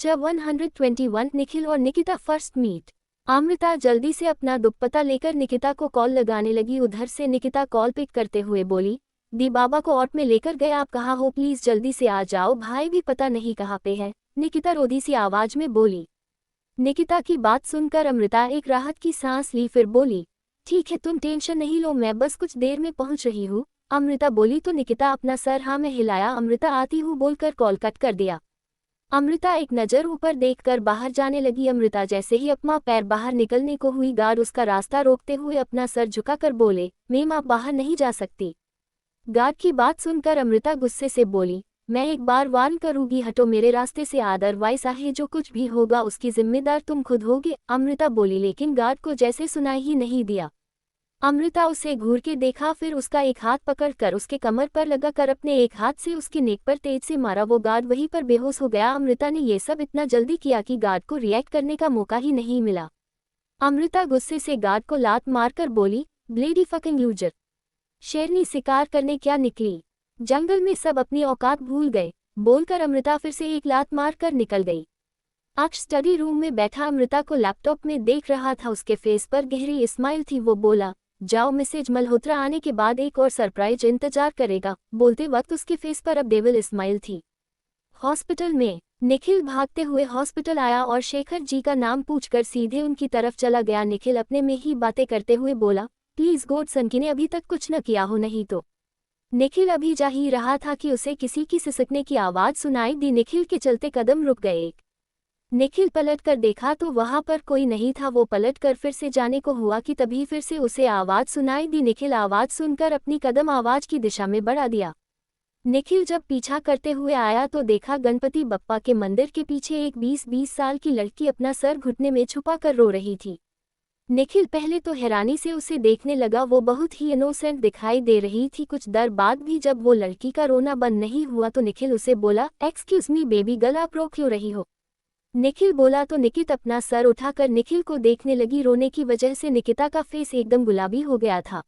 Chapter 121 Nikhil और Nikita first meet. Amrita जल्दी से अपना दुपट्टा लेकर निकिता को कॉल लगाने लगी। उधर से निकिता कॉल पिक करते हुए बोली, दी बाबा को ऑटो में लेकर गए, आप कहाँ हो, प्लीज जल्दी से आ जाओ, भाई भी पता नहीं कहाँ पे है। निकिता रोधी सी आवाज में बोली। निकिता की बात सुनकर अमृता एक राहत की सांस ली, फिर बोली, ठीक है तुम टेंशन नहीं लो, मैं बस कुछ देर में पहुंच रही हूँ। अमृता बोली तो निकिता अपना सर हाँ में हिलाया। अमृता आती हूँ बोलकर कॉल कट कर दिया। अमृता एक नज़र ऊपर देखकर बाहर जाने लगी। अमृता जैसे ही अपना पैर बाहर निकलने को हुई, गार्ड उसका रास्ता रोकते हुए अपना सर झुकाकर बोले, मैम आप बाहर नहीं जा सकती। गार्ड की बात सुनकर अमृता गुस्से से बोली, मैं एक बार वार्न करूंगी, हटो मेरे रास्ते से, अदरवाइज आगे जो कुछ भी होगा उसकी जिम्मेदार तुम खुद होगे। अमृता बोली, लेकिन गार्ड को जैसे सुनाई ही नहीं दिया। अमृता उसे घूर के देखा, फिर उसका एक हाथ पकड़कर उसके कमर पर लगाकर अपने एक हाथ से उसके नेक पर तेज से मारा। वो गार्ड वहीं पर बेहोश हो गया। अमृता ने ये सब इतना जल्दी किया कि गार्ड को रिएक्ट करने का मौका ही नहीं मिला। अमृता गुस्से से गार्ड को लात मारकर बोली, ब्लेडी फकिंग लूजर, शेरनी शिकार करने क्या निकली, जंगल में सब अपनी औकात भूल गए, बोलकर अमृता फिर से एक लात मारकर निकल गई। अक्ष स्टडी रूम में बैठा अमृता को लैपटॉप में देख रहा था। उसके फेस पर गहरी स्माइल थी। वो बोला, जाओ, मिसेज मल्होत्रा आने के बाद एक और सरप्राइज इंतजार करेगा। बोलते वक्त उसके फेस पर अब डेविल स्माइल थी। हॉस्पिटल में निखिल भागते हुए हॉस्पिटल आया और शेखर जी का नाम पूछकर सीधे उनकी तरफ चला गया। निखिल अपने में ही बातें करते हुए बोला, प्लीज गॉड सनकी ने अभी तक कुछ न किया हो, नहीं तो। निखिल अभी जा ही रहा था कि उसे किसी की सिसकने की आवाज सुनाई दी। निखिल के चलते कदम रुक गए। निखिल पलट कर देखा तो वहां पर कोई नहीं था। वो पलट कर फिर से जाने को हुआ कि तभी फिर से उसे आवाज सुनाई दी। निखिल आवाज सुनकर अपनी कदम आवाज की दिशा में बढ़ा दिया। निखिल जब पीछा करते हुए आया तो देखा गणपति बप्पा के मंदिर के पीछे एक 20 साल की लड़की अपना सर घुटने में छुपा कर रो रही थी। निखिल पहले तो हैरानी से उसे देखने लगा, वो बहुत ही इनोसेंट दिखाई दे रही थी। कुछ देर बाद भी जब वो लड़की का रोना बंद नहीं हुआ तो निखिल उसे बोला, एक्सक्यूज मी बेबी गर्ल, आप रो क्यों रही हो। निखिल बोला तो निकिता अपना सर उठाकर निखिल को देखने लगी। रोने की वजह से निकिता का फेस एकदम गुलाबी हो गया था।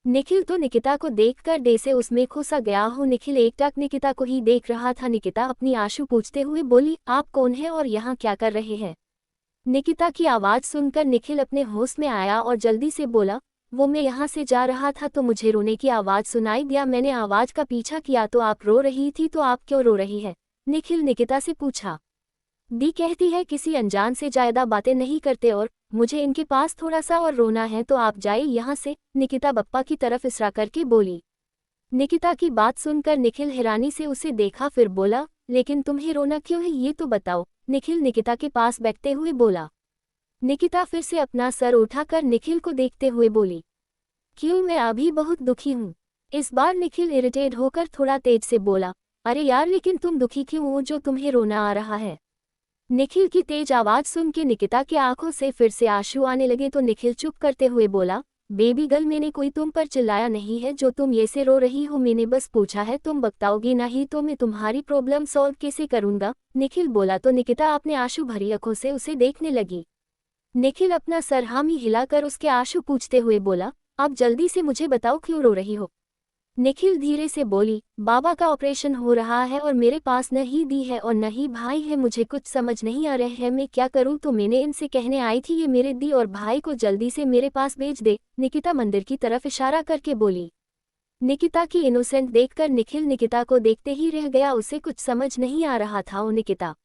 निखिल तो निकिता को देखकर डे से उसमें खोसा गया हो। निखिल एकटक निकिता को ही देख रहा था। निकिता अपनी आंसू पूछते हुए बोली, आप कौन है और यहाँ क्या कर रहे हैं। निकिता की आवाज़ सुनकर निखिल अपने होश में आया और जल्दी से बोला, वो मैं यहाँ से जा रहा था तो मुझे रोने की आवाज़ सुनाई दिया, मैंने आवाज़ का पीछा किया तो आप रो रही थी, तो आप क्यों रो रही है। निखिल निकिता से पूछा। दी कहती है किसी अनजान से ज्यादा बातें नहीं करते और मुझे इनके पास थोड़ा सा और रोना है, तो आप जाइए यहाँ से। निकिता बप्पा की तरफ इशारा करके बोली। निकिता की बात सुनकर निखिल हैरानी से उसे देखा, फिर बोला, लेकिन तुम्हें रोना क्यों है ये तो बताओ। निखिल निकिता के पास बैठते हुए बोला। निकिता फिर से अपना सर उठाकर निखिल को देखते हुए बोली, क्यों, मैं अभी बहुत दुखी हूँ। इस बार निखिल इरिटेट होकर थोड़ा तेज से बोला, अरे यार लेकिन तुम दुखी क्यों हो जो तुम्हें रोना आ रहा है। निखिल की तेज आवाज सुन के निकिता की आंखों से फिर से आंसू आने लगे तो निखिल चुप करते हुए बोला, बेबी गर्ल, मैंने कोई तुम पर चिल्लाया नहीं है जो तुम ये से रो रही हो, मैंने बस पूछा है, तुम बताओगी नहीं तो मैं तुम्हारी प्रॉब्लम सॉल्व कैसे करूंगा। निखिल बोला तो निकिता अपने आंसू भरी आंखों से उसे देखने लगी। निखिल अपना सर हामी हिलाकर उसके आंसू पूछते हुए बोला, अब जल्दी से मुझे बताओ क्यों रो रही हो। निखिल धीरे से बोली, बाबा का ऑपरेशन हो रहा है और मेरे पास न ही दी है और न ही भाई है, मुझे कुछ समझ नहीं आ रहा है मैं क्या करूं, तो मैंने इनसे कहने आई थी ये मेरे दी और भाई को जल्दी से मेरे पास भेज दे। निकिता मंदिर की तरफ इशारा करके बोली। निकिता की इनोसेंट देखकर निखिल निकिता को देखते ही रह गया, उसे कुछ समझ नहीं आ रहा था वो निकिता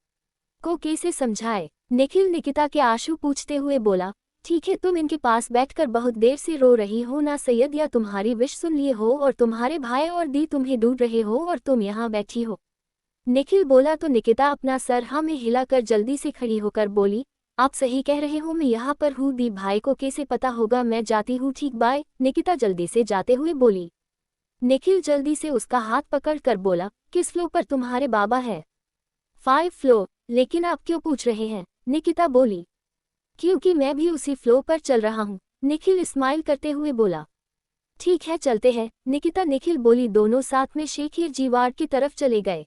को कैसे समझाए। निखिल निकिता के आंसू पूछते हुए बोला, ठीक है, तुम इनके पास बैठकर बहुत देर से रो रही हो ना, सैयद या तुम्हारी विश सुन लिए हो और तुम्हारे भाई और दी तुम्हें ढूंढ रहे हो और तुम यहाँ बैठी हो। निखिल बोला तो निकिता अपना सर हाँ में हिलाकर जल्दी से खड़ी होकर बोली, आप सही कह रहे हो, मैं यहाँ पर हूँ, दी भाई को कैसे पता होगा, मैं जाती हूँ, ठीक बाय। निकिता जल्दी से जाते हुए बोली। निखिल जल्दी से उसका हाथ पकड़ कर बोला, किस फ्लोर पर तुम्हारे बाबा है। 5 फ्लोर, लेकिन आप क्यों पूछ रहे हैं। निकिता बोली, क्योंकि मैं भी उसी फ्लो पर चल रहा हूँ। निखिल स्माइल करते हुए बोला, ठीक है चलते हैं। निकिता निखिल बोली। दोनों साथ में शेखर जी वार्ड की तरफ चले गए।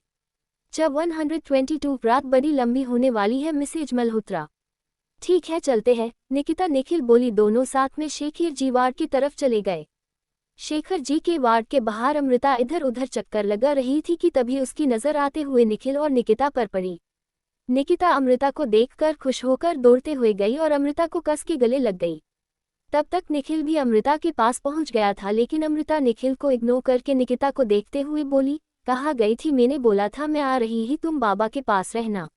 जब 122 रात बड़ी लंबी होने वाली है मिसेज मल्होत्रा। ठीक है चलते हैं, निकिता निखिल बोली। दोनों साथ में शेखर जी वार्ड की तरफ चले गए। शेखर जी के वार्ड के बाहर अमृता इधर उधर चक्कर लगा रही थी कि तभी उसकी नजर आते हुए निखिल और निकिता पर पड़ी। निकिता अमृता को देखकर खुश होकर दौड़ते हुए गई और अमृता को कस के गले लग गई। तब तक निखिल भी अमृता के पास पहुंच गया था, लेकिन अमृता निखिल को इग्नोर करके निकिता को देखते हुए बोली, कहाँ गई थी? मैंने बोला था मैं आ रही ही, तुम बाबा के पास रहना।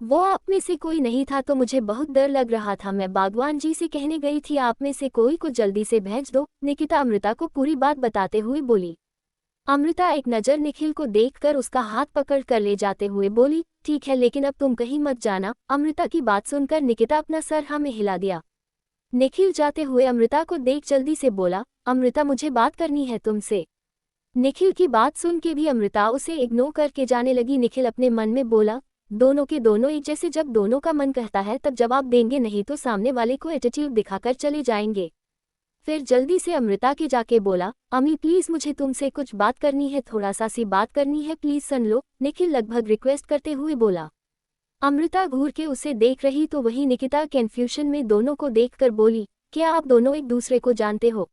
वो आप में से कोई नहीं था तो मुझे बहुत डर लग रहा था, मैं बागवान जी से कहने गई थी आप में से कोई को जल्दी से भेज दो। निकिता अमृता को पूरी बात बताते हुए बोली। अमृता एक नज़र निखिल को देखकर उसका हाथ पकड़ कर ले जाते हुए बोली, ठीक है लेकिन अब तुम कहीं मत जाना। अमृता की बात सुनकर निकिता अपना सर हाँ में हिला दिया। निखिल जाते हुए अमृता को देख जल्दी से बोला, अमृता मुझे बात करनी है तुमसे। निखिल की बात सुन के भी अमृता उसे इग्नोर करके जाने लगी। निखिल अपने मन में बोला, दोनों के दोनों एक जैसे, जब दोनों का मन कहता है तब जवाब देंगे, नहीं तो सामने वाले को एटीट्यूड दिखाकर चले जाएंगे। फिर जल्दी से अमृता के जाके बोला, अम्मी प्लीज मुझे तुमसे कुछ बात करनी है, थोड़ा सा सी बात करनी है, प्लीज सुन लो। निखिल लगभग रिक्वेस्ट करते हुए बोला। अमृता घूर के उसे देख रही तो वही निकिता कन्फ्यूजन में दोनों को देखकर बोली, क्या आप दोनों एक दूसरे को जानते हो?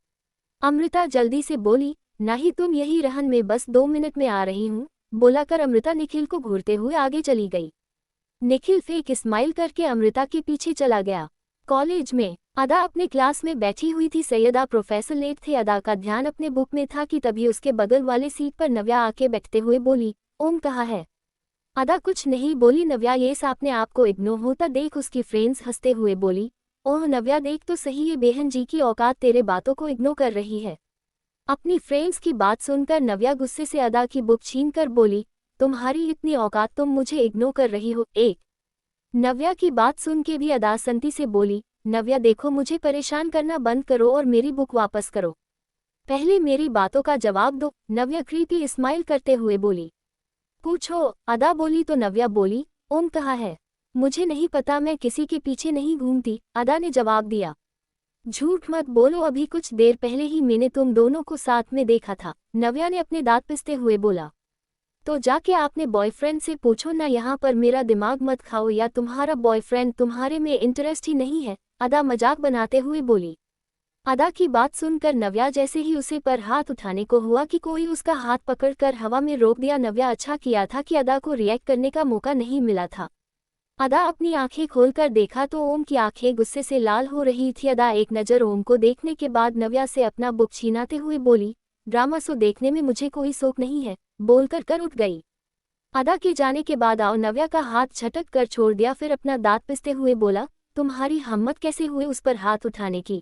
अमृता जल्दी से बोली, नहीं, तुम यही रहन, में बस 2 मिनट में आ रही हूँ। बोला कर अमृता निखिल को घूरते हुए आगे चली गई। निखिल फेक स्माइल करके अमृता के पीछे चला गया। कॉलेज में अदा अपने क्लास में बैठी हुई थी। सैयदा प्रोफेसर लेट थे। अदा का ध्यान अपने बुक में था कि तभी उसके बगल वाले सीट पर नव्या आके बैठते हुए बोली, ओम कहाँ है? अदा कुछ नहीं बोली। नव्या ये अपने आप को इग्नोर होता देख उसकी फ्रेंड्स हंसते हुए बोली, ओह नव्या देख तो सही, ये बेहन जी की औकात तेरे बातों को इग्नोर कर रही है। अपनी फ्रेंड्स की बात सुनकर नव्या गुस्से से अदा की बुक छीनकर बोली, तुम्हारी इतनी औकात, तुम मुझे इग्नोर कर रही हो? एक नव्या की बात सुन के भी अदा संती से बोली, नव्या देखो मुझे परेशान करना बंद करो और मेरी बुक वापस करो, पहले मेरी बातों का जवाब दो। नव्या क्रीपी स्माइल करते हुए बोली। पूछो, अदा बोली तो नव्या बोली, ओम कहाँ है? मुझे नहीं पता, मैं किसी के पीछे नहीं घूमती, अदा ने जवाब दिया। झूठ मत बोलो, अभी कुछ देर पहले ही मैंने तुम दोनों को साथ में देखा था, नव्या ने अपने दांत पिसते हुए बोला। तो जाके आपने बॉयफ्रेंड से पूछो ना, यहाँ पर मेरा दिमाग मत खाओ, या तुम्हारा बॉयफ्रेंड तुम्हारे में इंटरेस्ट ही नहीं है, अदा मजाक बनाते हुए बोली। अदा की बात सुनकर नव्या जैसे ही उसे पर हाथ उठाने को हुआ कि कोई उसका हाथ पकड़कर हवा में रोक दिया। नव्या अच्छा किया था कि अदा को रिएक्ट करने का मौका नहीं मिला था। अदा अपनी आंखें खोलकर देखा तो ओम की आंखें गुस्से से लाल हो रही थी। अदा एक नज़र ओम को देखने के बाद नव्या से अपना बुक छीनाते हुए बोली, ड्रामा शो देखने में मुझे कोई शौक नहीं है, बोलकर कर उठ गई। अदा के जाने के बाद आओ नव्या का हाथ झटक कर छोड़ दिया, फिर अपना दांत पिसते हुए बोला, तुम्हारी हिम्मत कैसे हुई उस पर हाथ उठाने की?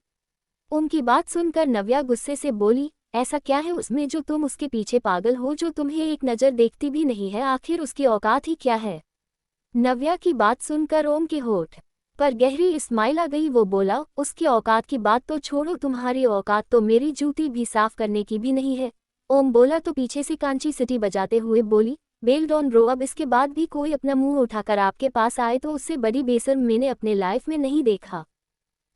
ओम की बात सुनकर नव्या गुस्से से बोली, ऐसा क्या है उसमें जो तुम उसके पीछे पागल हो, जो तुम्हें एक नज़र देखती भी नहीं है, आखिर उसकी औकात ही क्या है? नव्या की बात सुनकर ओम के होठ पर गहरी स्माइल आ गई। वो बोला, उसकी औकात की बात तो छोड़ो, तुम्हारी औकात तो मेरी जूती भी साफ करने की भी नहीं है। ओम बोला तो पीछे से कांची सिटी बजाते हुए बोली, बेल डॉन रो, अब इसके बाद भी कोई अपना मुंह उठाकर आपके पास आए तो उससे बड़ी बेशर्म मैंने अपने लाइफ में नहीं देखा।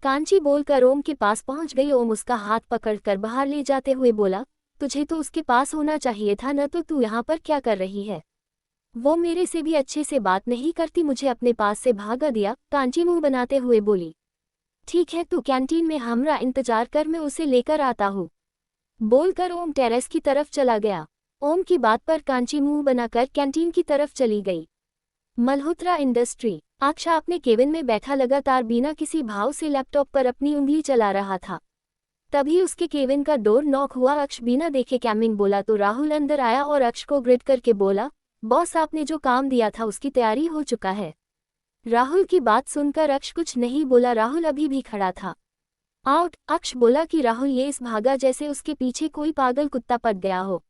कांची बोलकर ओम के पास पहुंच गई। ओम उसका हाथ पकड़कर बाहर ले जाते हुए बोला, तुझे तो उसके पास होना चाहिए था न, तो तू यहाँ पर क्या कर रही है? वो मेरे से भी अच्छे से बात नहीं करती, मुझे अपने पास से भागा दिया। कांची मुंह बनाते हुए बोली, ठीक है तू कैंटीन में हमरा इंतजार कर, मैं उसे लेकर आता हूँ। बोलकर ओम टेरेस की तरफ चला गया। ओम की बात पर कांची मुंह बनाकर कैंटीन की तरफ चली गई। मल्होत्रा इंडस्ट्री। अक्षा अपने केबिन में बैठा लगातार बिना किसी भाव से लैपटॉप पर अपनी उंगली चला रहा था। तभी उसके केबिन का डोर नॉक हुआ। अक्ष बिना देखे कैमिंग बोला तो राहुल अंदर आया और अक्ष को ग्रिड करके बोला, बॉस आपने जो काम दिया था उसकी तैयारी हो चुका है। राहुल की बात सुनकर अक्ष कुछ नहीं बोला। राहुल अभी भी खड़ा था। आउट। अक्ष बोला कि राहुल ये इस भागा जैसे उसके पीछे कोई पागल कुत्ता पड़ गया हो।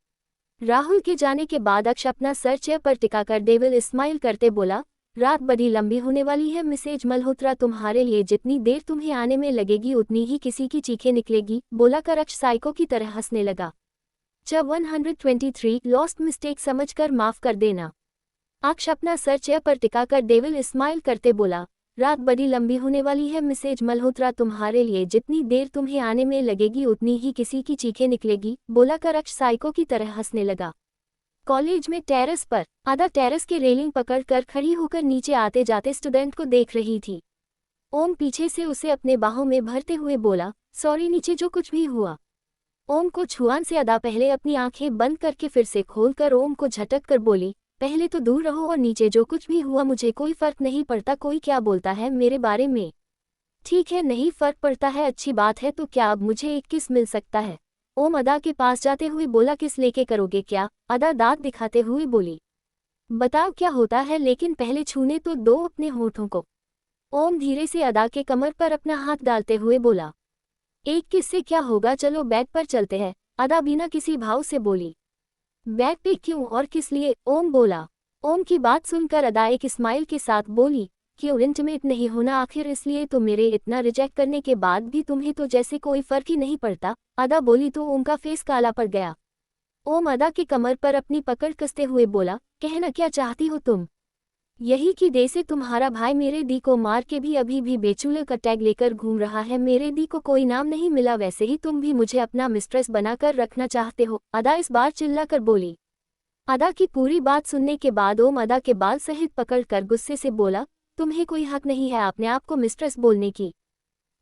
राहुल के जाने के बाद अक्ष अपना सर चेयर पर टिकाकर डेविल स्माइल करते बोला, रात बड़ी लंबी होने वाली है मिसेज मल्होत्रा, तुम्हारे लिए जितनी देर तुम्हें आने में लगेगी उतनी ही किसी की चीखें निकलेगी। बोला कर अक्ष साइको की तरह हंसने लगा। जब 123 लॉस्ट मिस्टेक समझकर माफ कर देना। अक्ष अपना सर चेयर पर टिकाकर डेविल स्माइल करते बोला, रात बड़ी लंबी होने वाली है मिसेज मल्होत्रा, तुम्हारे लिए जितनी देर तुम्हें आने में लगेगी उतनी ही किसी की चीखें निकलेगी। बोला कर अक्ष साइको की तरह हंसने लगा। कॉलेज में टेरेस पर अदा टेरेस के रेलिंग पकड़कर खड़ी होकर नीचे आते जाते स्टूडेंट को देख रही थी। ओम पीछे से उसे अपने बाहों में भरते हुए बोला, सॉरी नीचे जो कुछ भी हुआ। ओम को छुआन से अदा पहले अपनी आंखें बंद करके फिर से खोलकर ओम को झटक कर बोली, पहले तो दूर रहो और नीचे जो कुछ भी हुआ मुझे कोई फर्क नहीं पड़ता, कोई क्या बोलता है मेरे बारे में। ठीक है, नहीं फर्क पड़ता है, अच्छी बात है, तो क्या अब मुझे एक किस मिल सकता है? ओम अदा के पास जाते हुए बोला। किस लेके करोगे क्या? अदा दांत दिखाते हुए बोली। बताओ क्या होता है, लेकिन पहले छूने तो दो अपने होठों को। ओम धीरे से अदा के कमर पर अपना हाथ डालते हुए बोला। एक किस से क्या होगा, चलो बैग पर चलते हैं, अदा बिना किसी भाव से बोली। बैग पे क्यों और किस लिए? ओम बोला। ओम की बात सुनकर अदा एक स्माइल के साथ बोली, क्यों इंटीमेट नहीं होना आखिर? इसलिए तो मेरे इतना रिजेक्ट करने के बाद भी तुम्हें तो जैसे कोई फर्क ही नहीं पड़ता, अदा बोली तो ओम का फेस काला पड़ गया। ओम अदा की कमर पर अपनी पकड़ कसते हुए बोला, कहना क्या चाहती हो तुम? यही कि जैसे तुम्हारा भाई मेरे दी को मार के भी अभी भी बेचूले का टैग लेकर घूम रहा है, मेरे दी को कोई नाम नहीं मिला, वैसे ही तुम भी मुझे अपना मिस्ट्रेस बनाकर रखना चाहते हो, अदा इस बार चिल्लाकर बोली। अदा की पूरी बात सुनने के बाद ओम अदा के बाल सहित पकड़कर गुस्से से बोला, तुम्हें कोई हक नहीं है अपने आप को मिस्ट्रेस बोलने की।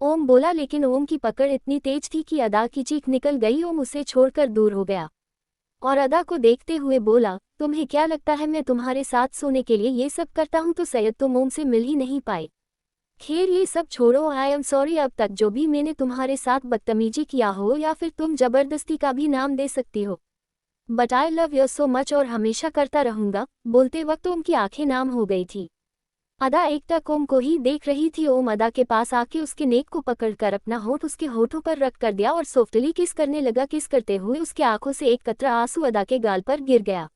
ओम बोला, लेकिन ओम की पकड़ इतनी तेज थी कि अदा की चीख निकल गई। ओम उसे छोड़कर दूर हो गया और अदा को देखते हुए बोला, तुम्हें क्या लगता है मैं तुम्हारे साथ सोने के लिए ये सब करता हूँ? तो शायद तुम ओम से मिल ही नहीं पाए। खैर ये सब छोड़ो, आई एम सॉरी, अब तक जो भी मैंने तुम्हारे साथ बदतमीजी किया हो या फिर तुम जबरदस्ती का भी नाम दे सकती हो, but I love you so much और हमेशा करता रहूंगा। बोलते वक्त ओम की आंखें नाम हो गई थी। अदा एकटक ओम को ही देख रही थी। ओम अदा के पास आके उसके नेक को पकड़कर अपना होठ उसके होठों पर रख कर दिया और सॉफ्टली किस करने लगा। किस करते हुए उसकी आंखों से एक कतरा आंसू अदा के गाल पर गिर गया।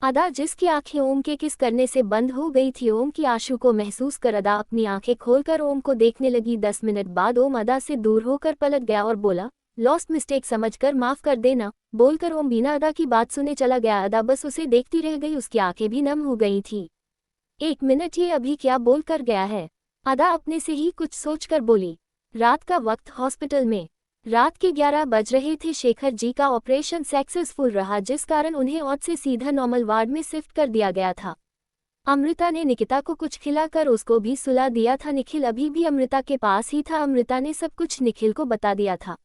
अदा जिसकी आंखें ओम के किस करने से बंद हो गई थी, ओम की आंसू को महसूस कर अदा अपनी आंखें खोलकर ओम को देखने लगी। 10 मिनट बाद ओम अदा से दूर होकर पलट गया और बोला, लॉस्ट मिस्टेक समझकर माफ कर देना। बोलकर ओम बिना अदा की बात सुने चला गया। अदा बस उसे देखती रह गई, उसकी आंखें भी नम हो गई थी। 1 मिनट, ये अभी क्या बोल कर गया है? अदा अपने से ही कुछ सोचकर बोली। रात का वक्त हॉस्पिटल में रात के 11 बज रहे थे। शेखर जी का ऑपरेशन सक्सेसफुल रहा, जिस कारण उन्हें औद से सीधा नॉर्मल वार्ड में शिफ्ट कर दिया गया था। अमृता ने निकिता को कुछ खिलाकर उसको भी सुला दिया था। निखिल अभी भी अमृता के पास ही था। अमृता ने सब कुछ निखिल को बता दिया था।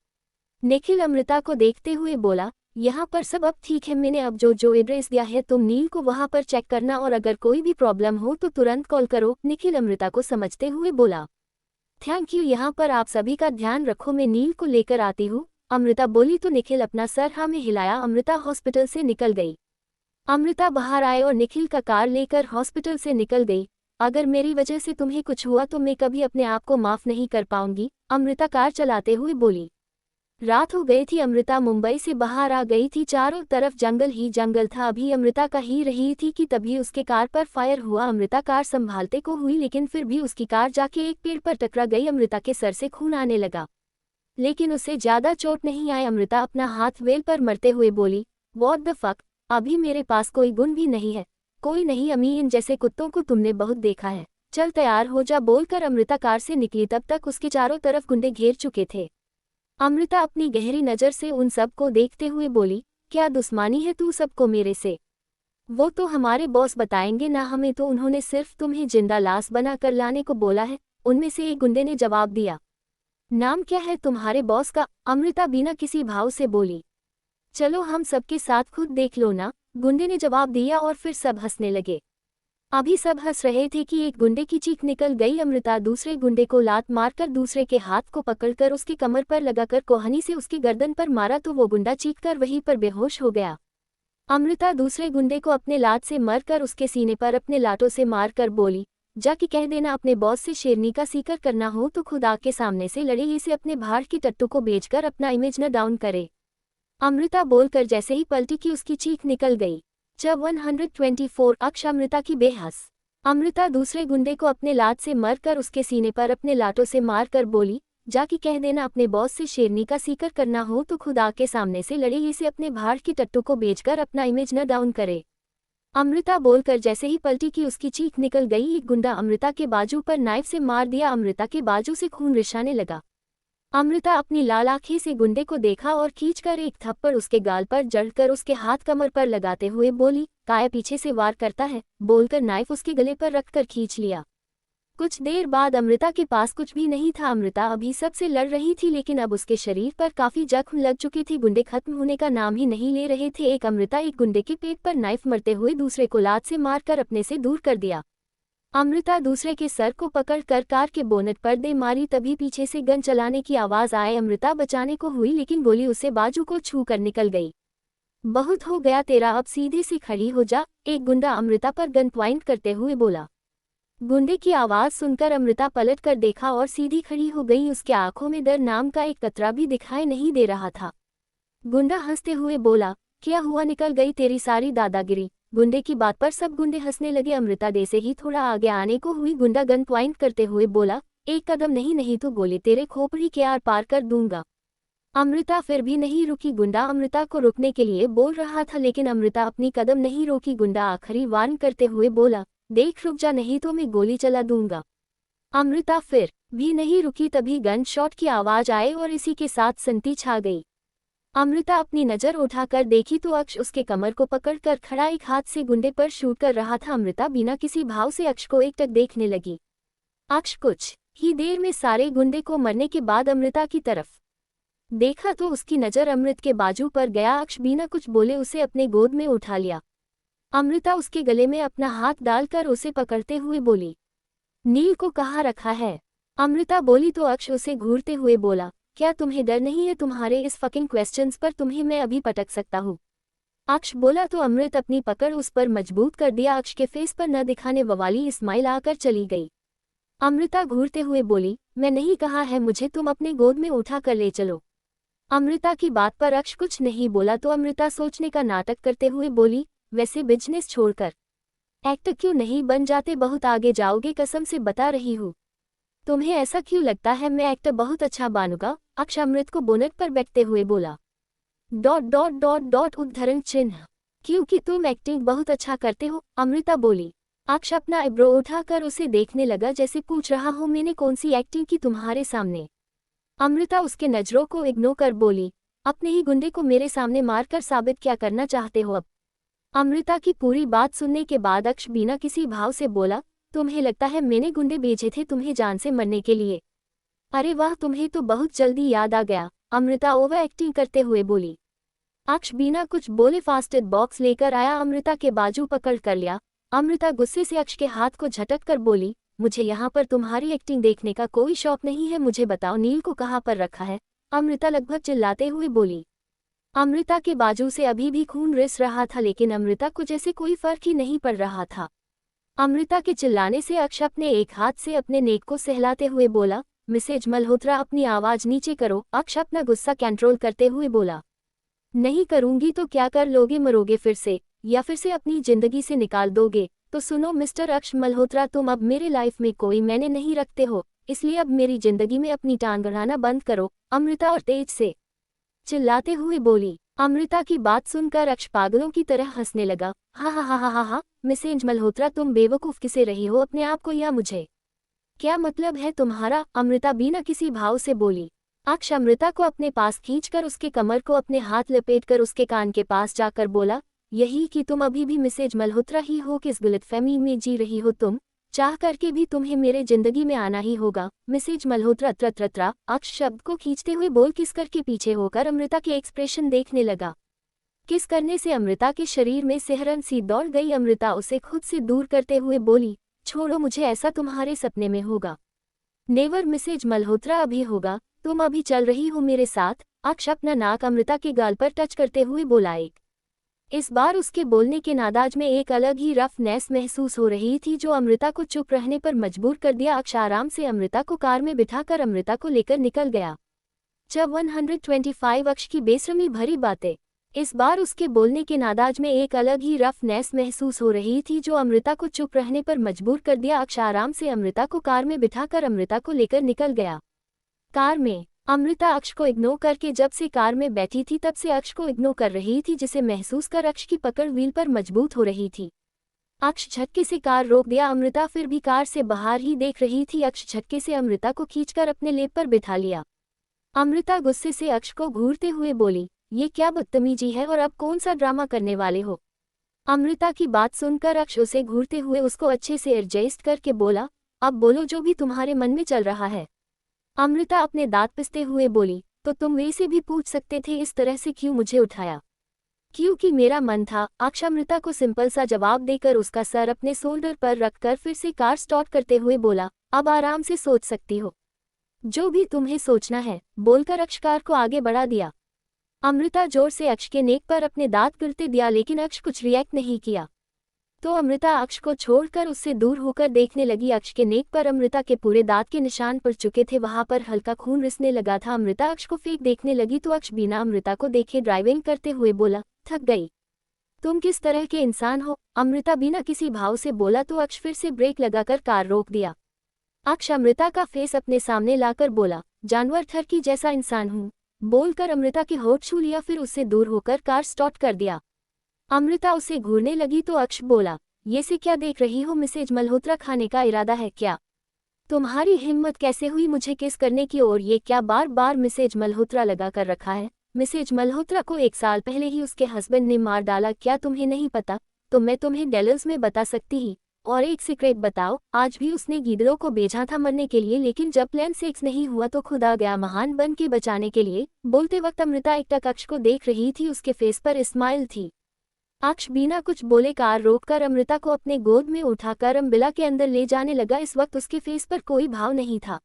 निखिल अमृता को देखते हुए बोला, यहाँ पर सब अब ठीक है, मैंने अब जो एड्रेस दिया है तुम नील को वहाँ पर चेक करना और अगर कोई भी प्रॉब्लम हो तो तुरंत कॉल करो। निखिल अमृता को समझते हुए बोला। थैंक यू, यहाँ पर आप सभी का ध्यान रखो, मैं नील को लेकर आती हूँ, अमृता बोली तो निखिल अपना सर हाँ में हिलाया। अमृता हॉस्पिटल से निकल गई। अमृता बाहर आए और निखिल का कार लेकर हॉस्पिटल से निकल गई। अगर मेरी वजह से तुम्हें कुछ हुआ तो मैं कभी अपने आप को माफ नहीं कर पाऊंगी, अमृता कार चलाते हुए बोली। रात हो गई थी। अमृता मुंबई से बाहर आ गई थी। चारों तरफ जंगल ही जंगल था। अभी अमृता का ही रही थी कि तभी उसके कार पर फायर हुआ। अमृता कार संभालते को हुई, लेकिन फिर भी उसकी कार जाके एक पेड़ पर टकरा गई। अमृता के सर से खून आने लगा, लेकिन उसे ज्यादा चोट नहीं आई। अमृता अपना हाथ वेल पर मरते हुए बोली, व्हाट द फक, अभी मेरे पास कोई गुण भी नहीं है। कोई नहीं अम्मी, इन जैसे कुत्तों को तुमने बहुत देखा है, चल तैयार हो जा। बोलकर अमृता कार से निकली। तब तक उसके चारों तरफ गुंडे घेर चुके थे। अमृता अपनी गहरी नज़र से उन सब को देखते हुए बोली, क्या दुश्मनी है तू सबको मेरे से? वो तो हमारे बॉस बताएंगे ना हमें, तो उन्होंने सिर्फ तुम्हें जिंदा लाश बना कर लाने को बोला है, उनमें से एक गुंडे ने जवाब दिया। नाम क्या है तुम्हारे बॉस का? अमृता बिना किसी भाव से बोली। चलो हम सबके साथ खुद देख लो ना, गुंडे ने जवाब दिया और फिर सब हंसने लगे। अभी सब हंस रहे थे कि एक गुंडे की चीख निकल गई। अमृता दूसरे गुंडे को लात मारकर दूसरे के हाथ को पकड़कर उसकी कमर पर लगाकर कोहनी से उसकी गर्दन पर मारा तो वो गुंडा चीखकर वहीं पर बेहोश हो गया। अमृता दूसरे गुंडे को अपने लात से मारकर उसके सीने पर अपने लातों से मारकर बोली, जाके कह देना अपने बॉस से शेरनी का सीकर करना हो तो खुद आके सामने से लड़े, इसे अपने भाड़ की टट्टू को बेचकर अपना इमेज न डाउन करे। अमृता बोलकर जैसे ही पलटी की उसकी चीख निकल गई। जब 124 अक्ष अमृता की बेहस। अमृता दूसरे गुंडे को अपने लात से मारकर उसके सीने पर अपने लातों से मारकर बोली, जाके कह देना अपने बॉस से शेरनी का सीकर करना हो तो खुद आके सामने से लड़े, इसे अपने भाड़ की टट्टू को बेचकर अपना इमेज न डाउन करे। अमृता बोलकर जैसे ही पलटी की उसकी चीख निकल गई। एक गुंडा अमृता के बाजू पर नाइफ से मार दिया। अमृता के बाजू से खून रिसाने लगा। अमृता अपनी लाल आंखें से गुंडे को देखा और खींचकर एक थप्पड़ उसके गाल पर जड़कर उसके हाथ कमर पर लगाते हुए बोली, काया पीछे से वार करता है। बोलकर नाइफ उसके गले पर रखकर खींच लिया। कुछ देर बाद अमृता के पास कुछ भी नहीं था। अमृता अभी सबसे लड़ रही थी, लेकिन अब उसके शरीर पर काफी जख्म लग चुके थे। गुंडे खत्म होने का नाम ही नहीं ले रहे थे। एक अमृता एक गुंडे के पेट पर नाइफ मरते हुए दूसरे को लात से मारकर अपने से दूर कर दिया। अमृता दूसरे के सर को पकड़कर कार के बोनट पर दे मारी। तभी पीछे से गन चलाने की आवाज आए। अमृता बचाने को हुई, लेकिन गोली उसे बाजू को छू कर निकल गई। बहुत हो गया तेरा, अब सीधे से खड़ी हो जा, एक गुंडा अमृता पर गन पॉइंट करते हुए बोला। गुंडे की आवाज सुनकर अमृता पलट कर देखा और सीधी खड़ी हो गई। उसके आंखों में डर नाम का एक कतरा भी दिखाई नहीं दे रहा था। गुंडा हंसते हुए बोला, क्या हुआ, निकल गई तेरी सारी दादागिरी। गुंडे की बात पर सब गुंडे हंसने लगे। अमृता दे से ही थोड़ा आगे आने को हुई। गुंडा गन पॉइंट करते हुए बोला, एक कदम नहीं तो गोली तेरे खोपड़ी के आर पार कर दूंगा। अमृता फिर भी नहीं रुकी। गुंडा अमृता को रुकने के लिए बोल रहा था, लेकिन अमृता अपनी कदम नहीं रोकी। गुंडा आखिरी वार्न करते हुए बोला, देख रुक जा, नहीं तो मैं गोली चला दूंगा। अमृता फिर भी नहीं रुकी। तभी गन शॉट की आवाज आए और इसी के साथ सन्नाटा छा गई। अमृता अपनी नजर उठाकर देखी तो अक्ष उसके कमर को पकड़कर खड़ा एक हाथ से गुंडे पर शूट कर रहा था। अमृता बिना किसी भाव से अक्ष को एकटक देखने लगी। अक्ष कुछ ही देर में सारे गुंडे को मरने के बाद अमृता की तरफ देखा तो उसकी नजर अमृत के बाजू पर गया। अक्ष बिना कुछ बोले उसे अपने गोद में उठा लिया। अमृता उसके गले में अपना हाथ डालकर उसे पकड़ते हुए बोली, नील को कहाँ रखा है। अमृता बोली तो अक्ष उसे घूरते हुए बोला, क्या तुम्हें डर नहीं है, तुम्हारे इस फकिंग क्वेश्चंस पर तुम्हें मैं अभी पटक सकता हूँ। अक्ष बोला तो अमृत अपनी पकड़ उस पर मजबूत कर दिया। अक्ष के फेस पर न दिखाने वाली स्माइल आकर चली गई। अमृता घूरते हुए बोली, मैं नहीं कहा है मुझे, तुम अपने गोद में उठा कर ले चलो। अमृता की बात पर अक्ष कुछ नहीं बोला तो अमृता सोचने का नाटक करते हुए बोली, वैसे बिजनेस छोड़कर एक्टर क्यों नहीं बन जाते, बहुत आगे जाओगे, कसम से बता रही हूँ। तुम्हें ऐसा क्यों लगता है मैं एक्टर बहुत अच्छा बनूंगा। अक्ष अमृत को बोनट पर बैठते हुए बोला, ... उद्धरण चिन्ह, क्योंकि तुम एक्टिंग बहुत अच्छा करते हो। अमृता बोली। अक्ष अपना आईब्रो उठाकर उसे देखने लगा जैसे पूछ रहा हो, मैंने कौन सी एक्टिंग की तुम्हारे सामने। अमृता उसके नजरों को इग्नोर कर बोली, अपने ही गुंडे को मेरे सामने मारकर साबित क्या करना चाहते हो अब। अमृता की पूरी बात सुनने के बाद अक्ष बिना किसी भाव से बोला, तुम्हें लगता है मैंने गुंडे भेजे थे तुम्हें जान से मरने के लिए। अरे वाह, तुम्हें तो बहुत जल्दी याद आ गया। अमृता ओवर एक्टिंग करते हुए बोली। अक्ष बिना कुछ बोले फास्ट बॉक्स लेकर आया, अमृता के बाजू पकड़ कर लिया। अमृता गुस्से से अक्ष के हाथ को झटक कर बोली, मुझे यहाँ पर तुम्हारी एक्टिंग देखने का कोई शौक नहीं है, मुझे बताओ नील को कहाँ पर रखा है। अमृता लगभग चिल्लाते हुए बोली। अमृता के बाजू से अभी भी खून रिस रहा था, लेकिन अमृता को जैसे कोई फर्क ही नहीं पड़ रहा था। अमृता के चिल्लाने से अक्ष अपने एक हाथ से अपने नेक को सहलाते हुए बोला, मिसेज मल्होत्रा अपनी आवाज नीचे करो। अक्ष अपना गुस्सा कंट्रोल करते हुए बोला, नहीं करूंगी तो क्या कर लोगे, मरोगे फिर से, या फिर से अपनी जिंदगी से निकाल दोगे। तो सुनो मिस्टर अक्ष मल्होत्रा, तुम अब मेरे लाइफ में कोई मैंने नहीं रखते हो, इसलिए अब मेरी जिंदगी में अपनी टांग अड़ाना बंद करो। अमृता और तेज से चिल्लाते हुए बोली। अमृता की बात सुनकर अक्ष पागलों की तरह हंसने लगा। हा, मिसेज मल्होत्रा, तुम बेवकूफ किसे रही हो, अपने आप को या मुझे? क्या मतलब है तुम्हारा? अमृता बिना किसी भाव से बोली। अक्ष अमृता को अपने पास खींचकर उसके कमर को अपने हाथ लपेटकर उसके कान के पास जाकर बोला, यही कि तुम अभी भी मिसेज मल्होत्रा ही हो, किस गलतफहमी में जी रही हो तुम? चाह करके भी तुम्हें मेरे जिंदगी में आना ही होगा। मिसेज मल्होत्रा त्रत्रत्रा। अक्ष शब्द को खींचते हुए बोल किस करके पीछे होकर अमृता के एक्सप्रेशन देखने लगा। किस करने से अमृता के शरीर में सिहरन सी दौड़ गई। अमृता उसे खुद से दूर करते हुए बोली, छोड़ो मुझे, ऐसा तुम्हारे सपने में होगा। नेवर मिसेज मल्होत्रा, अभी होगा, तुम अभी चल रही हो मेरे साथ। अक्ष अपना नाक अमृता के गाल पर टच करते हुए बोला। इस बार उसके बोलने के नादाज में एक अलग ही रफनेस महसूस हो रही थी जो अमृता को चुप रहने पर मजबूर कर दिया। अक्ष आराम से अमृता को कार में बिठाकर अमृता को लेकर निकल गया। जब 125 अक्ष की बेशर्मी भरी बातें। इस बार उसके बोलने के नादाज में एक अलग ही रफनेस महसूस हो रही थी जो अमृता को चुप रहने पर मजबूर कर दिया। अक्ष आराम से अमृता को कार में बिठाकर अमृता को लेकर निकल गया। कार में अमृता अक्ष को इग्नोर करके जब से कार में बैठी थी तब से अक्ष को इग्नोर कर रही थी, जिसे महसूस कर अक्ष की पकड़ व्हील पर मजबूत हो रही थी। अक्ष झटके से कार रोक दिया। अमृता फिर भी कार से बाहर ही देख रही थी। अक्ष झटके से अमृता को खींचकर अपने लेप पर बिठा लिया। अमृता गुस्से से अक्ष को घूरते हुए बोली, ये क्या बदतमीजी है और अब कौन सा ड्रामा करने वाले हो? अमृता की बात सुनकर अक्ष उसे घूरते हुए उसको अच्छे से एडजस्ट करके बोला, अब बोलो जो भी तुम्हारे मन में चल रहा है। अमृता अपने दांत पिसते हुए बोली, तो तुम वैसे भी पूछ सकते थे इस तरह से क्यों मुझे उठाया। क्योंकि मेरा मन था। अक्ष अमृता को सिंपल सा जवाब देकर उसका सर अपने शोल्डर पर रखकर फिर से कार स्टार्ट करते हुए बोला, अब आराम से सोच सकती हो, जो भी तुम्हें सोचना है, बोलकर अक्ष कार को आगे बढ़ा दिया। अमृता जोर से अक्ष के नेक पर अपने दांत गिरते दिया लेकिन अक्ष कुछ रिएक्ट नहीं किया। तो अमृता अक्ष को छोड़कर उससे दूर होकर देखने लगी। अक्ष के नेक पर अमृता के पूरे दांत के निशान पड़ चुके थे, वहां पर हल्का खून रिसने लगा था। अमृता अक्ष को फेंक देखने लगी तो अक्ष बिना अमृता को देखे ड्राइविंग करते हुए बोला, थक गई। तुम किस तरह के इंसान हो, अमृता बिना किसी भाव से बोला तो अक्ष फिर से ब्रेक लगाकर कार रोक दिया। अक्ष अमृता का फेस अपने सामने लाकर बोला, जानवर ठरकी जैसा इंसान हूँ, बोलकर अमृता के होठ छू लिया, फिर उससे दूर होकर कार स्टार्ट कर दिया। अमृता उसे घूरने लगी तो अक्ष बोला, ये से क्या देख रही हो, मिसेज मल्होत्रा खाने का इरादा है क्या? तुम्हारी हिम्मत कैसे हुई मुझे किस करने की, और ये क्या बार बार मिसेज मल्होत्रा लगा कर रखा है? मिसेज मल्होत्रा को 1 साल पहले ही उसके हस्बैंड ने मार डाला, क्या तुम्हें नहीं पता? तो मैं तुम्हें डिटेल्स में बता सकती ही। और एक सीक्रेट बताओ, आज भी उसने गीदड़ों को भेजा था मरने के लिए, लेकिन जब प्लान सेक्स नहीं हुआ तो खुद आ गया महान बन के बचाने के लिए। बोलते वक्त अमृता एकटक अक्ष को देख रही थी, उसके फेस पर स्माइल थी। अक्ष बिना कुछ बोले कार रोककर अमृता को अपने गोद में उठाकर अम्बिला के अंदर ले जाने लगा। इस वक्त उसके फेस पर कोई भाव नहीं था।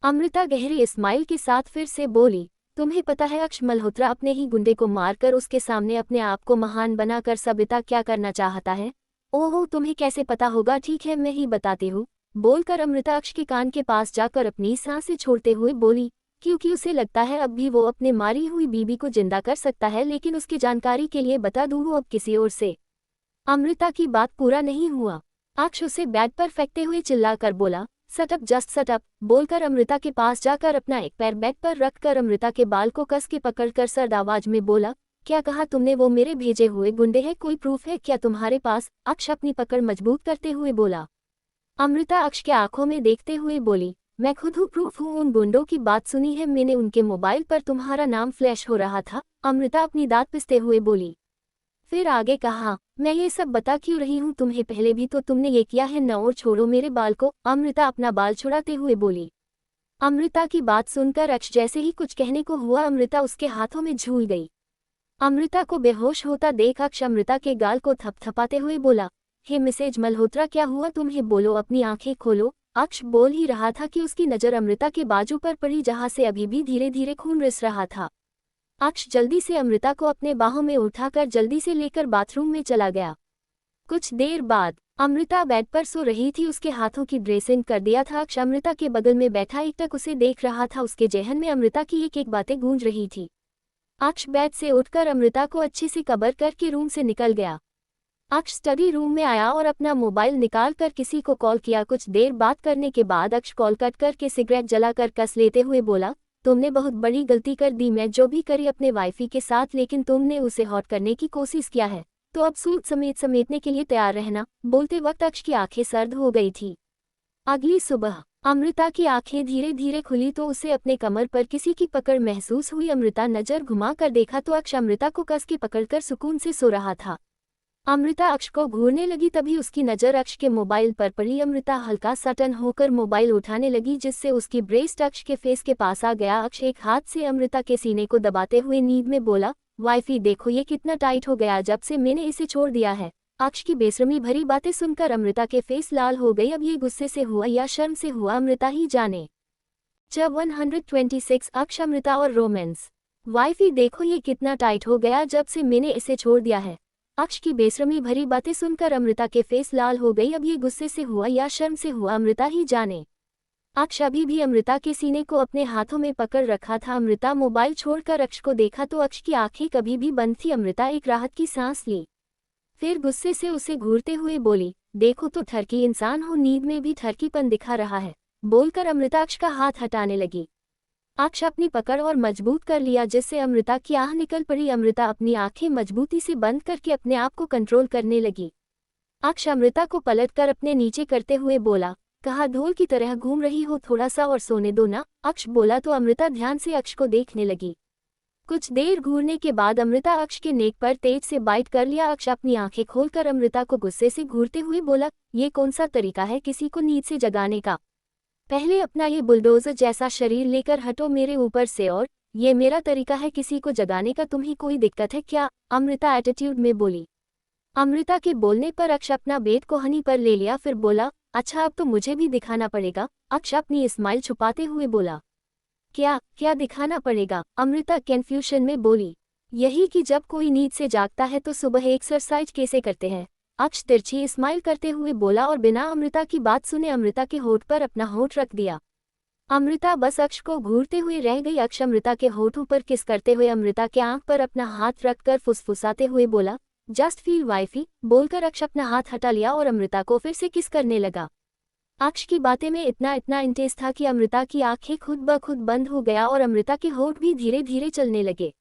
अमृता गहरी स्माइल के साथ फिर से बोली, तुम्हें पता है अक्ष मल्होत्रा अपने ही गुंडे को मारकर उसके सामने अपने आप को महान बनाकर सबिता क्या करना चाहता है? ओहो, तुम्हें कैसे पता होगा, ठीक है मैं ही बताती हूँ, बोलकर अमृता अक्ष के कान के पास जाकर अपनी सांसें छोड़ते हुए बोली, क्योंकि उसे लगता है अब भी वो अपने मारी हुई बीबी को जिंदा कर सकता है, लेकिन उसकी जानकारी के लिए बता दूँ वो अब किसी और से। अमृता की बात पूरा नहीं हुआ। अक्ष उसे बेड पर फेंकते हुए चिल्लाकर बोला, सटअप जस्ट सटअप, बोलकर अमृता के पास जाकर अपना एक पैर बेड पर रखकर अमृता के बाल को कस के पकड़कर सर्द आवाज में बोला, क्या कहा तुमने? वो मेरे भेजे हुए गुंडे हैं, कोई प्रूफ है क्या तुम्हारे पास? अक्ष अपनी पकड़ मजबूत करते हुए बोला। अमृता अक्ष के आंखों में देखते हुए बोली, मैं खुद हूँ, प्रूफ हूँ, उन गुंडों की बात सुनी है मैंने, उनके मोबाइल पर तुम्हारा नाम फ्लैश हो रहा था। अमृता अपनी दांत पिसते हुए बोली। फिर आगे कहा, मैं ये सब बता क्यों रही हूँ तुम्हें, पहले भी तो तुमने ये किया है न, और छोड़ो मेरे बाल को। अमृता अपना बाल छुड़ाते हुए बोली। अमृता की बात सुनकर अक्ष जैसे ही कुछ कहने को हुआ, अमृता उसके हाथों में झूल गई। अमृता को बेहोश होता देख अक्ष अमृता के गाल को थपथपाते हुए बोला, हे मिसेज मल्होत्रा क्या हुआ तुम्हें, बोलो, अपनी आंखें खोलो। अक्ष बोल ही रहा था कि उसकी नज़र अमृता के बाजू पर पड़ी, जहां से अभी भी धीरे धीरे खून रिस रहा था। अक्ष जल्दी से अमृता को अपने बाहों में उठाकर जल्दी से लेकर बाथरूम में चला गया। कुछ देर बाद अमृता बेड पर सो रही थी, उसके हाथों की ड्रेसिंग कर दिया था। अक्ष अमृता के बगल में बैठा एकटक उसे देख रहा था, उसके जेहन में अमृता की एक एक बातें गूंज रही थी। अक्ष बेड से उठकर अमृता को अच्छी सी कवर करके रूम से निकल गया। अक्ष स्टडी रूम में आया और अपना मोबाइल निकाल कर किसी को कॉल किया। कुछ देर बात करने के बाद अक्ष कॉल कट करके सिगरेट जलाकर कस लेते हुए बोला, तुमने बहुत बड़ी गलती कर दी, मैं जो भी करी अपने वाइफी के साथ, लेकिन तुमने उसे हॉट करने की कोशिश किया है तो अब सूट समेत समेटने के लिए तैयार रहना। बोलते वक्त अक्ष की आंखें सर्द हो गई थी। अगली सुबह अमृता की आंखें धीरे धीरे खुली तो उसे अपने कमर पर किसी की पकड़ महसूस हुई। अमृता नजर घुमा कर देखा तो अक्ष अमृता को कस के पकड़कर सुकून से सो रहा था। अमृता अक्ष को घूरने लगी, तभी उसकी नज़र अक्ष के मोबाइल पर पड़ी। अमृता हल्का सा टर्न होकर मोबाइल उठाने लगी, जिससे उसकी ब्रेस्ट अक्ष के फेस के पास आ गया। अक्ष एक हाथ से अमृता के सीने को दबाते हुए नींद में बोला, वाइफी देखो ये कितना टाइट हो गया जब से मैंने इसे छोड़ दिया है। अक्ष की बेशर्मी भरी बातें सुनकर अमृता के फेस लाल हो गई। अब ये गुस्से से हुआ या शर्म से हुआ अमृता ही जाने। जब 126 अक्ष अमृता और रोमांस। वाइफी देखो ये कितना टाइट हो गया जब से मैंने इसे छोड़ दिया है। अक्ष की बेशर्मी भरी बातें सुनकर अमृता के फेस लाल हो गई। अब ये गुस्से से हुआ या शर्म से हुआ अमृता ही जाने। अक्ष अभी भी अमृता के सीने को अपने हाथों में पकड़ रखा था। अमृता मोबाइल छोड़कर अक्ष को देखा तो अक्ष की आंखें कभी भी बंद थी। अमृता एक राहत की सांस ली, फिर गुस्से से उसे घूरते हुए बोली, देखो तो ठरकी इंसान हो, नींद में भी ठरकीपन दिखा रहा है। बोलकर अमृता अक्ष का हाथ हटाने लगी। अक्ष अपनी पकड़ और मजबूत कर लिया, जिससे अमृता की आह निकल पड़ी। अमृता अपनी आंखें मजबूती से बंद करके अपने आप को कंट्रोल करने लगी। अक्ष अमृता को पलटकर अपने नीचे करते हुए बोला, कहा ढोल की तरह घूम रही हो, थोड़ा सा और सोने दो ना। अक्ष बोला तो अमृता ध्यान से अक्ष को देखने लगी। कुछ देर घूरने के बाद अमृता अक्ष के नेक पर तेज से बाइट कर लिया। अक्ष अपनी आंखें खोलकर अमृता को गुस्से से घूरते हुए बोला, ये कौन सा तरीका है किसी को नींद से जगाने का? पहले अपना ये बुलडोजर जैसा शरीर लेकर हटो मेरे ऊपर से। और ये मेरा तरीका है किसी को जगाने का? तुम्हें कोई दिक्कत है क्या? अमृता एटीट्यूड में बोली। अमृता के बोलने पर अक्ष अपना बेट कोहनी पर ले लिया, फिर बोला, अच्छा अब तो मुझे भी दिखाना पड़ेगा। अक्ष अपनी स्माइल छुपाते हुए बोला, क्या क्या दिखाना पड़ेगा? अमृता कन्फ्यूजन में बोली, यही कि जब कोई नींद से जागता है तो सुबह एक्सरसाइज कैसे करते हैं? अक्ष तिरछी स्माइल करते हुए बोला और बिना अमृता की बात सुने अमृता के होठ पर अपना होठ रख दिया। अमृता बस अक्ष को घूरते हुए रह गई। अक्ष अमृता के होठों पर किस करते हुए अमृता के आंख पर अपना हाथ रखकर फुसफुसाते हुए बोला, जस्ट फील वाइफी। बोलकर अक्ष अपना हाथ हटा लिया और अमृता को फिर से किस करने लगा। अक्ष की बातें में इतना इंटेंस था कि अमृता की आंखें खुद ब खुद बंद हो गया और अमृता के होठ भी धीरे धीरे चलने लगे।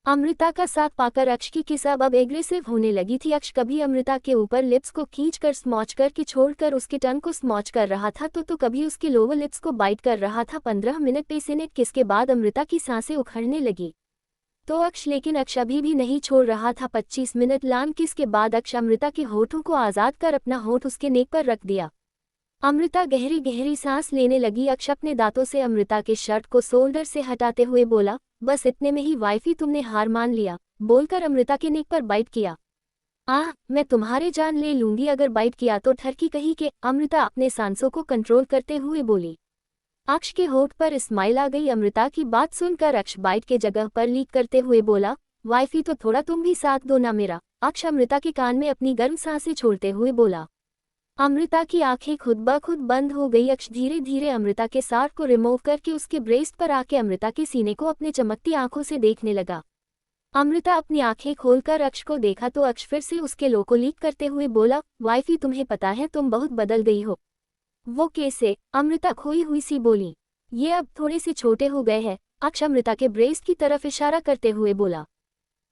अमृता का साथ पाकर अक्ष की किस अब एग्रेसिव होने लगी थी। अक्ष कभी अमृता के ऊपर लिप्स को खींचकर स्मॉच करके छोड़कर उसके टंग को स्मॉच कर रहा था तो कभी उसके लोअर लिप्स को बाइट कर रहा था। 15 मिनट पेसेनेट किस के बाद अमृता की सांसें उखड़ने लगी तो अक्ष लेकिन अक्ष अभी भी नहीं छोड़ रहा था। 25 मिनट लान किस के बाद अक्ष अमृता के होठों को आज़ाद कर अपना होठ उसके नेक पर रख दिया। अमृता गहरी गहरी सांस लेने लगी। अक्ष अपने दांतों से अमृता के शर्ट को शोल्डर से हटाते हुए बोला, बस इतने में ही वाइफी तुमने हार मान लिया। बोलकर अमृता के नेक पर बाइट किया। मैं तुम्हारे जान ले लूंगी अगर बाइट किया तो, ठरकी कही के। अमृता अपने सांसों को कंट्रोल करते हुए बोली। अक्ष के होठ पर स्माइल आ गई। अमृता की बात सुनकर अक्ष बाइट के जगह पर लीक करते हुए बोला, वाइफी तो थोड़ा तुम भी साथ दो ना मेरा। अक्ष अमृता के कान में अपनी गर्म सांसें छोड़ते हुए बोला। अमृता की आंखें खुद ब खुद बंद हो गई। अक्ष धीरे धीरे अमृता के सार को रिमूव करके उसके ब्रेस्ट पर आके अमृता के सीने को अपने चमकती आंखों से देखने लगा। अमृता अपनी आंखें खोलकर अक्ष को देखा तो अक्ष फिर से उसके लो को लीक करते हुए बोला, वाइफी तुम्हें पता है तुम बहुत बदल गई हो। वो कैसे? अमृता खोई हुई सी बोली। ये अब थोड़े से छोटे हो गए हैं। अक्ष अमृता के ब्रेस्ट की तरफ इशारा करते हुए बोला।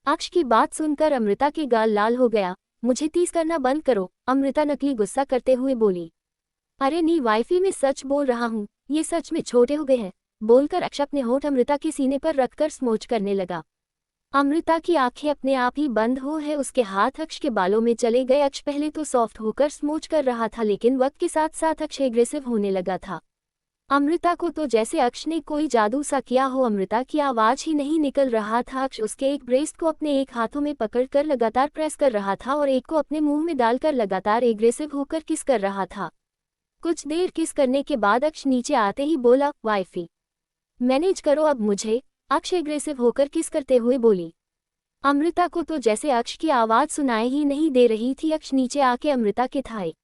अक्ष की बात सुनकर अमृता के गाल लाल हो गया। मुझे टीज करना बंद करो। अमृता नकली गुस्सा करते हुए बोली। अरे नहीं वाइफी, मैं सच बोल रहा हूँ, ये सच में छोटे हो गए हैं। बोलकर अक्ष अपने होठ अमृता के सीने पर रखकर स्मोच करने लगा। अमृता की आंखें अपने आप ही बंद हो है। उसके हाथ अक्ष के बालों में चले गए। अक्ष पहले तो सॉफ्ट होकर स्मोच कर रहा था लेकिन वक्त के साथ साथ अक्ष एग्रेसिव होने लगा था। अमृता को तो जैसे अक्ष ने कोई जादू सा किया हो। अमृता की आवाज ही नहीं निकल रहा था। अक्ष उसके एक ब्रेस्ट को अपने एक हाथों में पकड़कर लगातार प्रेस कर रहा था और एक को अपने मुंह में डालकर लगातार एग्रेसिव होकर किस कर रहा था। कुछ देर किस करने के बाद अक्ष नीचे आते ही बोला, वाइफी मैनेज करो अब मुझे। अक्ष एग्रेसिव होकर किस करते हुए बोली। अमृता को तो जैसे अक्ष की आवाज सुनाई ही नहीं दे रही थी। अक्ष नीचे आके अमृता के थाई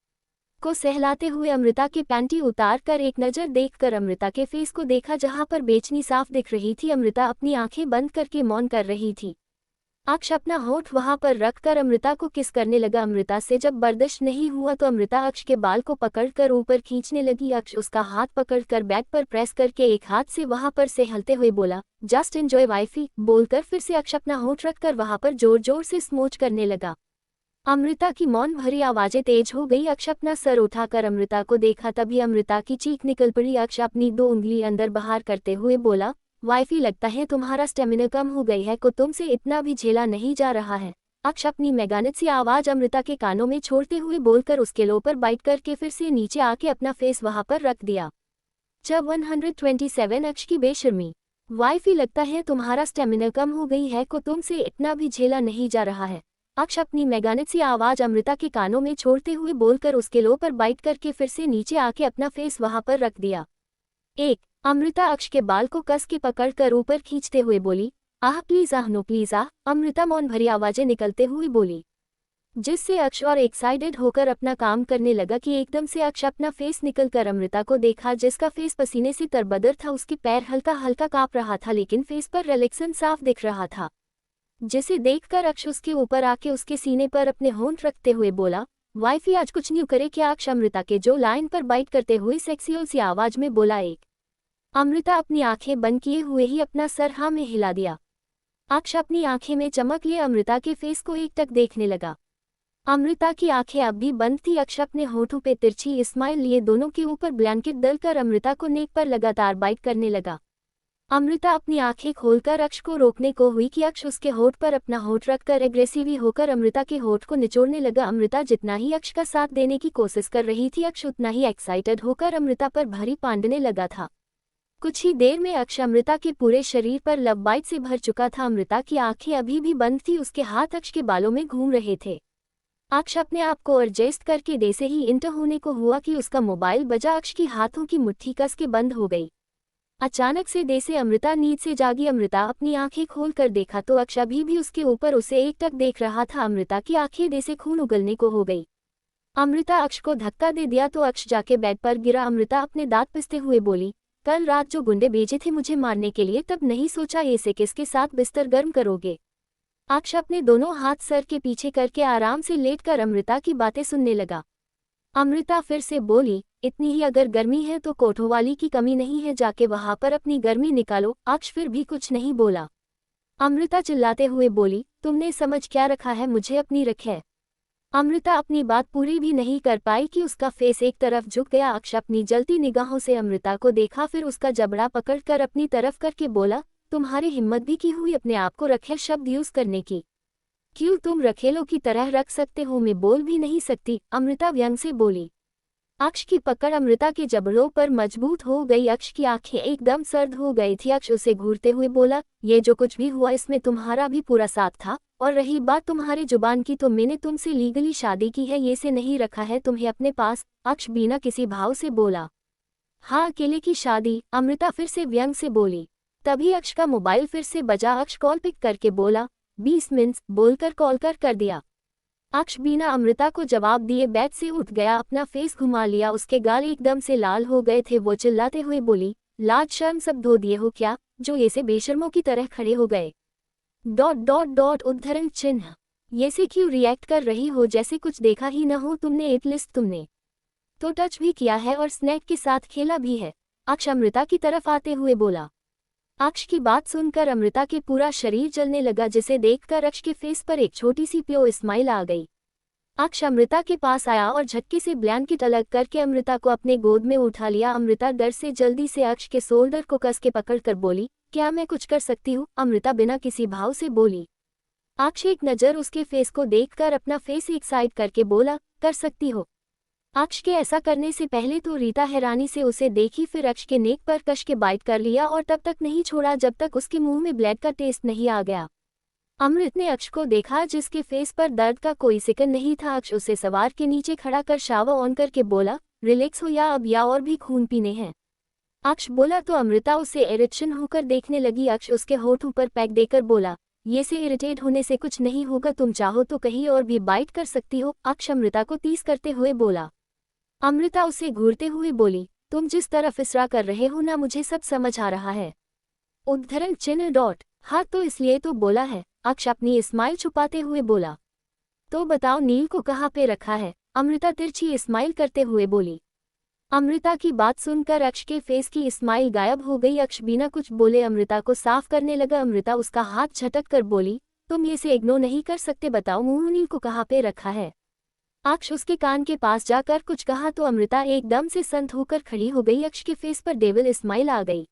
को सहलाते हुए अमृता के पैंटी उतार कर एक नज़र देखकर अमृता के फेस को देखा जहां पर बेचनी साफ दिख रही थी। अमृता अपनी आंखें बंद करके मौन कर रही थी। अक्ष अपना होठ वहां पर रखकर अमृता को किस करने लगा। अमृता से जब बर्दाश्त नहीं हुआ तो अमृता अक्ष के बाल को पकड़कर ऊपर खींचने लगी। अक्ष उसका हाथ पकड़कर बैक पर प्रेस करके एक हाथ से वहां पर सहलते हुए बोला, जस्ट एंजॉय वाइफी। बोलकर फिर से अक्ष अपना होठ रखकर वहां पर जोर जोर से स्मोच करने लगा। अमृता की मौन भरी आवाजें तेज हो गई। अक्ष अपना सर उठाकर अमृता को देखा, तभी अमृता की चीख निकल पड़ी। अक्ष अपनी 2 उंगली अंदर बाहर करते हुए बोला, वाइफी लगता है तुम्हारा स्टेमिना कम हो गई है को तुमसे इतना भी झेला नहीं जा रहा है। अक्ष अपनी मैगानेट सी आवाज अमृता के कानों में छोड़ते हुए बोलकर उसके लो पर बाइट करके फिर से नीचे आके अपना फेस वहां पर रख दिया। जब 127 अक्ष की बेशर्मी, वाइफी लगता है तुम्हारा स्टेमिना कम हो गई है को तुमसे इतना भी झेला नहीं जा रहा है। अक्ष अपनी मैगानेट सी आवाज अमृता के कानों में छोड़ते हुए बोलकर उसके लो पर बाइट करके फिर से नीचे आके अपना फेस वहां पर रख दिया। अमृता अक्ष के बाल को कस के पकड़कर ऊपर खींचते हुए बोली, आह प्लीज, आह नो प्लीज, आह। अमृता मौन भरी आवाजें निकलते हुए बोली, जिससे अक्ष और एक्साइटेड होकर अपना काम करने लगा कि एकदम से अक्ष अपना फेस निकलकर अमृता को देखा जिसका फेस पसीने से तरबदर था। उसके पैर हल्का हल्का कांप रहा था लेकिन फेस पर रिलैक्सन साफ दिख रहा था, जिसे देखकर अक्ष उसके ऊपर आके उसके सीने पर अपने होंठ रखते हुए बोला, वाइफी आज कुछ न्यू करे क्या? अक्ष अमृता के जो लाइन पर बाइट करते हुए सेक्सी सी आवाज में बोला। अमृता अपनी आंखें बंद किए हुए ही अपना सर हाँ में हिला दिया। अक्ष अपनी आंखें में चमक लिए अमृता के फेस को एकटक देखने लगा। अमृता की आंखें अब भी बंद थी। अक्ष अपने होठों पे तिरछी स्माइल लिए दोनों के ऊपर ब्लैंकेट डालकर अमृता को नेक पर लगातार बाइट करने लगा। अमृता अपनी आंखें खोलकर अक्ष को रोकने को हुई कि अक्ष उसके होठ पर अपना होठ रखकर एग्रेसिव होकर अमृता के होठ को निचोड़ने लगा। अमृता जितना ही अक्ष का साथ देने की कोशिश कर रही थी, अक्ष उतना ही एक्साइटेड होकर अमृता पर भारी पांडने लगा था। कुछ ही देर में अक्ष अमृता के पूरे शरीर पर लव बाइट से भर चुका था। अमृता की आंखें अभी भी बंद थी, उसके हाथ अक्ष के बालों में घूम रहे थे। अक्ष अपने आप को एडजस्ट करके जैसे ही इंटर होने को हुआ कि उसका मोबाइल बजा, अक्ष की हाथों की मुट्ठी कस के बंद हो गई। अचानक से जैसे अमृता नींद से जागी। अमृता अपनी आंखें खोल कर देखा तो अक्ष अभी भी उसके ऊपर उसे एकटक देख रहा था। अमृता की आंखें जैसे खून उगलने को हो गई। अमृता अक्ष को धक्का दे दिया तो अक्ष जाके बेड पर गिरा। अमृता अपने दांत पिसते हुए बोली, कल रात जो गुंडे भेजे थे मुझे मारने के लिए, तब नहीं सोचा ऐसे किसके साथ बिस्तर गर्म करोगे। अक्ष अपने दोनों हाथ सर के पीछे करके आराम से लेटकर अमृता की बातें सुनने लगा। अमृता फिर से बोली, इतनी ही अगर गर्मी है तो कोठोवाली की कमी नहीं है, जाके वहां पर अपनी गर्मी निकालो। अक्ष फिर भी कुछ नहीं बोला। अमृता चिल्लाते हुए बोली, तुमने समझ क्या रखा है, मुझे अपनी रख है। अमृता अपनी बात पूरी भी नहीं कर पाई कि उसका फेस एक तरफ झुक गया। अक्ष अपनी जलती निगाहों से अमृता को देखा, फिर उसका जबड़ा पकड़कर अपनी तरफ करके बोला, तुम्हारी हिम्मत भी की हुई अपने आप को रखेल शब्द यूज करने की? क्यों तुम रखेलों की तरह रख सकते हो, मैं बोल भी नहीं सकती, अमृता व्यंग से बोली। अक्ष की पकड़ अमृता के जबड़ों पर मजबूत हो गई। अक्ष की आंखें एकदम सर्द हो गई थी। अक्ष उसे घूरते हुए बोला, ये जो कुछ भी हुआ इसमें तुम्हारा भी पूरा साथ था, और रही बात तुम्हारे जुबान की तो मैंने तुमसे लीगली शादी की है, ये से नहीं रखा है तुम्हें अपने पास। अक्ष बिना किसी भाव से बोला, हाँ अकेले की शादी, अमृता फिर से व्यंग से बोली। तभी अक्ष का मोबाइल फिर से बजा। अक्ष कॉल पिक करके बोला, 20 मिनट बोलकर कॉल कर दिया। अक्ष बिना अमृता को जवाब दिए बेड से उठ गया, अपना फेस घुमा लिया, उसके गाल एकदम से लाल हो गए थे। वो चिल्लाते हुए बोली, लाज शर्म सब धो दिए हो क्या, जो ऐसे बेशर्मों की तरह खड़े हो गए। ... उद्धरण चिन्ह। ये से क्यों रिएक्ट कर रही हो जैसे कुछ देखा ही न हो तुमने। एटलीस्ट तुमने तो टच भी किया है और स्नैक के साथ खेला भी है, अक्ष अमृता की तरफ आते हुए बोला। अक्ष की बात सुनकर अमृता के पूरा शरीर जलने लगा, जिसे देखकर अक्ष के फेस पर एक छोटी सी प्यो स्माइल आ गई। अक्ष अमृता के पास आया और झटके से ब्लैंकेट अलग करके अमृता को अपने गोद में उठा लिया। अमृता डर से जल्दी से अक्ष के शोल्डर को कस के पकड़कर बोली, क्या मैं कुछ कर सकती हूँ? अमृता बिना किसी भाव से बोली। अक्ष एक नज़र उसके फेस को देखकर अपना फेस एक साइड करके बोला, कर सकती हो। अक्ष के ऐसा करने से पहले तो रीता हैरानी से उसे देखी, फिर अक्ष के नेक पर कस के बाइट कर लिया और तब तक नहीं छोड़ा जब तक उसके मुंह में ब्लड का टेस्ट नहीं आ गया। अमृत ने अक्ष को देखा जिसके फेस पर दर्द का कोई सिकन नहीं था। अक्ष उसे सवार के नीचे खड़ा कर शावर ऑन करके बोला, रिलैक्स हो या अब या और भी खून पीने हैं। अक्ष बोला तो अमृता उसे इरिटेशन होकर देखने लगी। अक्ष उसके होठों पर पैक देकर बोला, ये से इरिटेट होने से कुछ नहीं होगा, तुम चाहो तो कहीं और भी बाइट कर सकती हो। अक्ष अमृता को टीज करते हुए बोला। अमृता उसे घूरते हुए बोली, तुम जिस तरफ इसरा कर रहे हो ना, मुझे सब समझ आ रहा है। उद्धरण चिन्ह . हाँ तो इसलिए तो बोला है, अक्ष अपनी स्माइल छुपाते हुए बोला। तो बताओ नील को कहाँ पे रखा है? अमृता तिरछी स्माइल करते हुए बोली। अमृता की बात सुनकर अक्ष के फेस की स्माइल गायब हो गई। अक्ष बिना कुछ बोले अमृता को साफ करने लगा। अमृता उसका हाथ झटक कर बोली, तुम ये से इग्नोर नहीं कर सकते, बताओ मुंह नील को कहाँ पे रखा है? अक्ष उसके कान के पास जाकर कुछ कहा तो अमृता एकदम से संत होकर खड़ी हो गई। अक्ष के फेस पर डेविल स्माइल आ गई।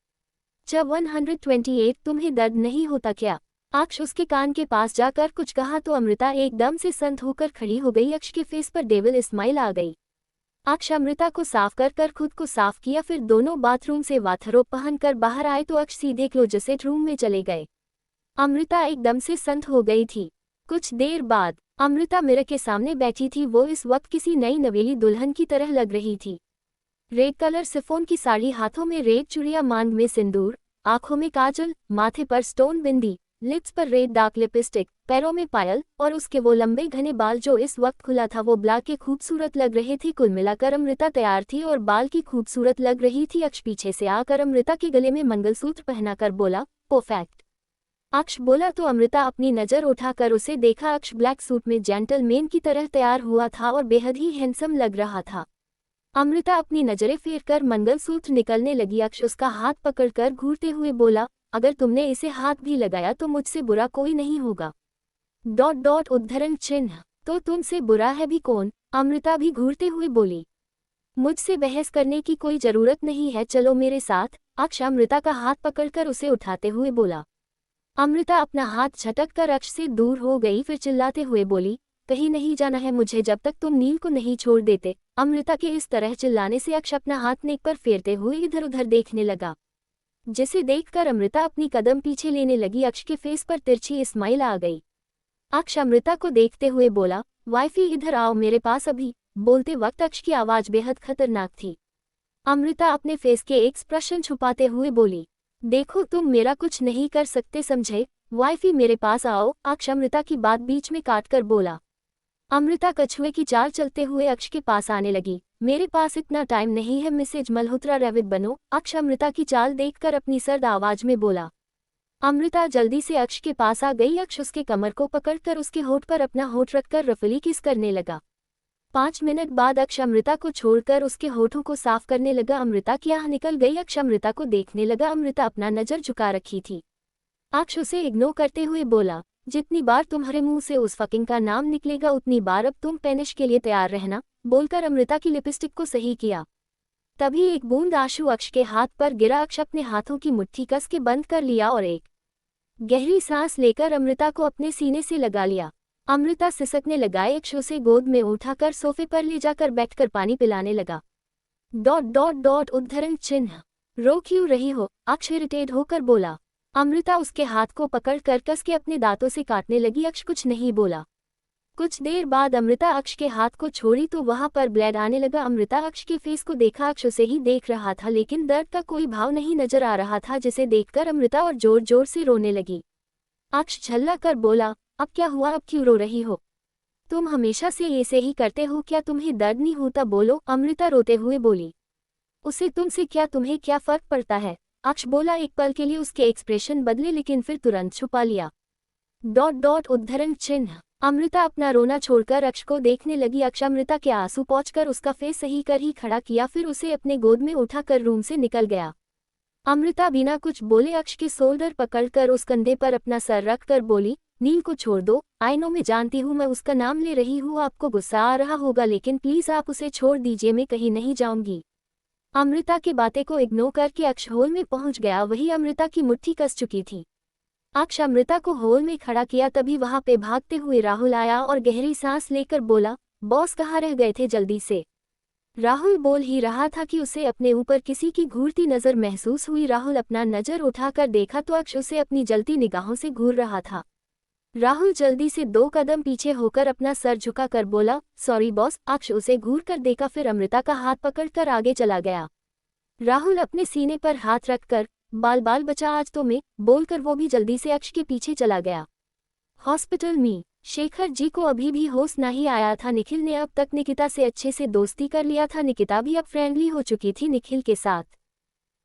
जब 128 तुम्हें दर्द नहीं होता क्या? अक्ष उसके कान के पास जाकर कुछ कहा तो अमृता एकदम से संत होकर खड़ी हो गई। अक्ष के फेस पर डेविल स्माइल आ गई। अक्ष अमृता को साफ कर खुद को साफ किया, फिर दोनों बाथरूम से वाथरोब पहनकर बाहर आए तो अक्ष सीधे क्लोजेट रूम में चले गए। अमृता एकदम से संत हो गई थी। कुछ देर बाद अमृता मिरर के सामने बैठी थी। वो इस वक्त किसी नई नवेली दुल्हन की तरह लग रही थी। रेड कलर सिफोन की साड़ी, हाथों में रेड चूड़ियां, मांग में सिंदूर, आंखों में काजल, माथे पर स्टोन बिंदी, लिप्स पर रेड डार्क लिपस्टिक, पैरों में पायल और उसके वो लंबे घने बाल जो इस वक्त खुला था वो ब्लैक के खूबसूरत लग रहे थे। कुल मिलाकर अमृता तैयार थी और बाल की खूबसूरत लग रही थी। अक्ष पीछे से आकर अमृता के गले में मंगलसूत्र पहनाकर बोला, परफेक्ट। अक्ष बोला तो अमृता अपनी नज़र उठाकर उसे देखा। अक्ष ब्लैक सूट में जेंटलमैन की तरह तैयार हुआ था और बेहद ही हैंडसम लग रहा था। अमृता अपनी नजरें फेरकर मंगलसूत्र निकलने लगी। अक्ष उसका हाथ पकड़कर घूरते हुए बोला, अगर तुमने इसे हाथ भी लगाया तो मुझसे बुरा कोई नहीं होगा। ... उद्धरण चिन्ह। तो तुमसे बुरा है भी कौन? अमृता भी घूरते हुए बोली। मुझसे बहस करने की कोई जरूरत नहीं है, चलो मेरे साथ। अक्ष अमृता का हाथ पकड़कर उसे उठाते हुए बोला। अमृता अपना हाथ झटक कर अक्ष से दूर हो गई, फिर चिल्लाते हुए बोली, कहीं नहीं जाना है मुझे जब तक तुम नील को नहीं छोड़ देते। अमृता के इस तरह चिल्लाने से अक्ष अपना हाथ नेक पर फेरते हुए इधर उधर देखने लगा, जिसे देखकर अमृता अपनी कदम पीछे लेने लगी। अक्ष के फेस पर तिरछी स्माइल आ गई। अक्ष अमृता को देखते हुए बोला, वाइफी इधर आओ मेरे पास अभी। बोलते वक्त अक्ष की आवाज बेहद खतरनाक थी। अमृता अपने फेस के एक्सप्रेशन छुपाते हुए बोली, देखो तुम मेरा कुछ नहीं कर सकते समझे, वाइफी मेरे पास आओ। अक्ष अमृता की बात बीच में काटकर बोला। अमृता कछुए की चाल चलते हुए अक्ष के पास आने लगी। मेरे पास इतना टाइम नहीं है मिसेज मल्होत्रा, रैविड बनो। अक्ष अमृता की चाल देखकर अपनी सर्द आवाज में बोला। अमृता जल्दी से अक्ष के पास आ गई। अक्ष उसके कमर को पकड़कर उसके होठ पर अपना होठ रखकर रफली किस करने लगा। 5 मिनट बाद अक्ष अमृता को छोड़कर उसके होठों को साफ करने लगा। अमृता की आह निकल गई। अक्ष अमृता को देखने लगा। अमृता अपना नजर झुका रखी थी। अक्ष उसे इग्नोर करते हुए बोला, जितनी बार तुम्हारे मुंह से उस फकिंग का नाम निकलेगा उतनी बार अब तुम पेनिश के लिए तैयार रहना। बोलकर अमृता की लिपस्टिक को सही किया। तभी एक बूंद आंसू अक्ष के हाथ पर गिरा। अक्ष अपने हाथों की मुट्ठी कस के बंद कर लिया और एक गहरी सांस लेकर अमृता को अपने सीने से लगा लिया। अमृता सिसकने लगाए। अक्ष उसे गोद में उठाकर सोफे पर ले जाकर बैठकर पानी पिलाने लगा। ... उद्धरण चिन्ह। रो क्यों रही हो? अक्ष इरिटेट होकर बोला। अमृता उसके हाथ को पकड़ कर कस के अपने दांतों से काटने लगी। अक्ष कुछ नहीं बोला। कुछ देर बाद अमृता अक्ष के हाथ को छोड़ी तो वहां पर ब्लड आने लगा। अमृता अक्ष के फेस को देखा। अक्ष उसे ही देख रहा था लेकिन दर्द का कोई भाव नहीं नजर आ रहा था, जिसे देखकर अमृता और जोर जोर से रोने लगी। अक्ष झल्ला कर बोला, अब क्या हुआ? अब क्यों रो रही हो? तुम हमेशा से ऐसे ही करते हो क्या? तुम्हें दर्द नहीं होता? बोलो। अमृता रोते हुए बोली। उसे तुमसे क्या, तुम्हें क्या फर्क पड़ता है? अक्ष बोला। एक पल के लिए उसके एक्सप्रेशन बदले लेकिन फिर तुरंत छुपा लिया। ... उद्धरण चिन्ह। अमृता अपना रोना छोड़कर अक्ष को देखने लगी। अक्ष अमृता के आंसू पोंछकर उसका फेस सही कर ही खड़ा किया, फिर उसे अपने गोद में उठाकर रूम से निकल गया। अमृता बिना कुछ बोले अक्ष के शोल्डर पकड़कर उस कंधे पर अपना सर रखकर बोली, नील को छोड़ दो। आई नो मैं जानती हूँ मैं उसका नाम ले रही हूँ, आपको गुस्सा आ रहा होगा, लेकिन प्लीज आप उसे छोड़ दीजिए, मैं कहीं नहीं जाऊंगी। अमृता की बातें को इग्नोर करके अक्ष हॉल में पहुंच गया। वही अमृता की मुट्ठी कस चुकी थी। अक्ष अमृता को हॉल में खड़ा किया, तभी वहां पे भागते हुए राहुल आया और गहरी सांस लेकर बोला, बॉस कहाँ रह गए थे जल्दी से? राहुल बोल ही रहा था कि उसे अपने ऊपर किसी की घूरती नजर महसूस हुई। राहुल अपना नजर उठाकर देखा तो अक्ष उसे अपनी जलती निगाहों से घूर रहा था। राहुल जल्दी से 2 कदम पीछे होकर अपना सर झुकाकर बोला, सॉरी बॉस। अक्ष उसे घूर कर देखा, फिर अमृता का हाथ पकड़कर आगे चला गया। राहुल अपने सीने पर हाथ रखकर, बाल बाल बचा आज तो मैं, बोलकर वो भी जल्दी से अक्ष के पीछे चला गया। हॉस्पिटल में शेखर जी को अभी भी होश नहीं आया था। निखिल ने अब तक निकिता से अच्छे से दोस्ती कर लिया था। निकिता भी अब फ्रेंडली हो चुकी थी निखिल के साथ।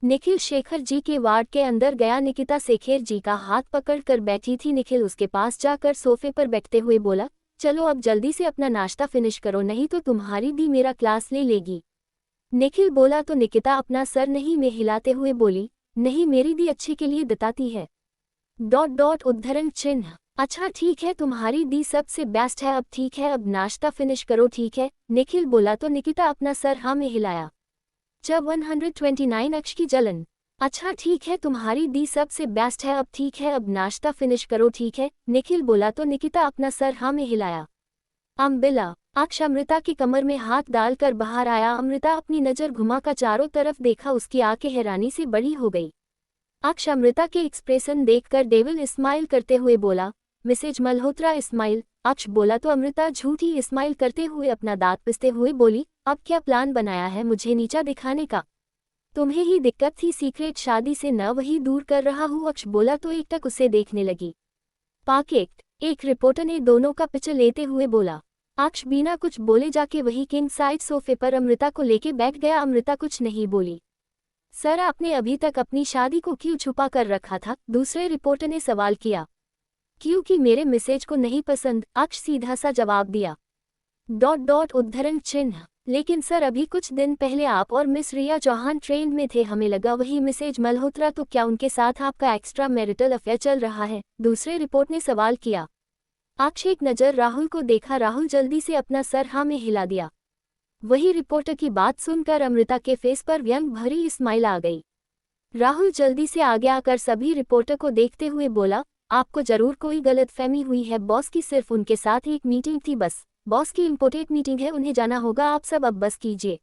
निखिल शेखर जी के वार्ड के अंदर गया। निकिता शेखर जी का हाथ पकड़कर बैठी थी। निखिल उसके पास जाकर सोफे पर बैठते हुए बोला, चलो अब जल्दी से अपना नाश्ता फिनिश करो, नहीं तो तुम्हारी दी मेरा क्लास ले लेगी। निखिल बोला तो निकिता अपना सर नहीं में हिलाते हुए बोली, नहीं मेरी दी अच्छे के लिए बताती है। ... उद्धरण चिन्ह। अच्छा ठीक है, तुम्हारी दी सबसे बेस्ट है। अब ठीक है, अब नाश्ता फिनिश करो ठीक है, निखिल बोला तो निकिता अपना सर हाँ में हिलाया। जब 129 अक्ष की जलन। अच्छा ठीक है, तुम्हारी दी सबसे बेस्ट है। अब ठीक है, अब नाश्ता फिनिश करो ठीक है, निखिल बोला तो निकिता अपना सर हाँ में हिलाया। अम्बिला। अक्ष अमृता की कमर में हाथ डालकर बाहर आया। अमृता अपनी नजर घुमाकर चारों तरफ देखा, उसकी आंखें हैरानी से बड़ी हो गई। अक्ष अमृता के एक्सप्रेशन देखकर डेविल स्माइल करते हुए बोला, मिसेज मल्होत्रा स्माइल। अक्ष बोला तो अमृता झूठी स्माइल करते हुए अपना दांत पिसते हुए बोली, अब क्या प्लान बनाया है मुझे नीचा दिखाने का? तुम्हें ही दिक्कत थी सीक्रेट शादी से, न वही दूर कर रहा हूँ। अक्ष बोला तो एकटक उसे देखने लगी। पाकेट। एक रिपोर्टर ने दोनों का पिक्चर लेते हुए बोला। अक्ष बिना कुछ बोले जाके वही किंग साइड सोफे पर अमृता को लेके बैठ गया। अमृता कुछ नहीं बोली। सर आपने अभी तक अपनी शादी को क्यों छुपा कर रखा था? दूसरे रिपोर्टर ने सवाल किया। क्योंकि मेरे मैसेज को नहीं पसंद, अक्ष सीधा सा जवाब दिया। ... उद्धरण चिन्ह। लेकिन सर अभी कुछ दिन पहले आप और मिस रिया चौहान ट्रेन में थे, हमें लगा वही मिसेज मल्होत्रा, तो क्या उनके साथ आपका एक्स्ट्रा मैरिटल अफेयर चल रहा है? दूसरे रिपोर्ट ने सवाल किया। अक्ष एक नज़र राहुल को देखा। राहुल जल्दी से अपना सर हाँ में हिला दिया। वही रिपोर्टर की बात सुनकर अमृता के फेस पर व्यंग भरी स्माइल आ गई। राहुल जल्दी से आगे आकर सभी रिपोर्टर को देखते हुए बोला, आपको जरूर कोई गलतफहमी हुई है, बॉस की सिर्फ उनके साथ एक मीटिंग थी बस। बॉस की इम्पोर्टेंट मीटिंग है, उन्हें जाना होगा, आप सब अब बस कीजिए।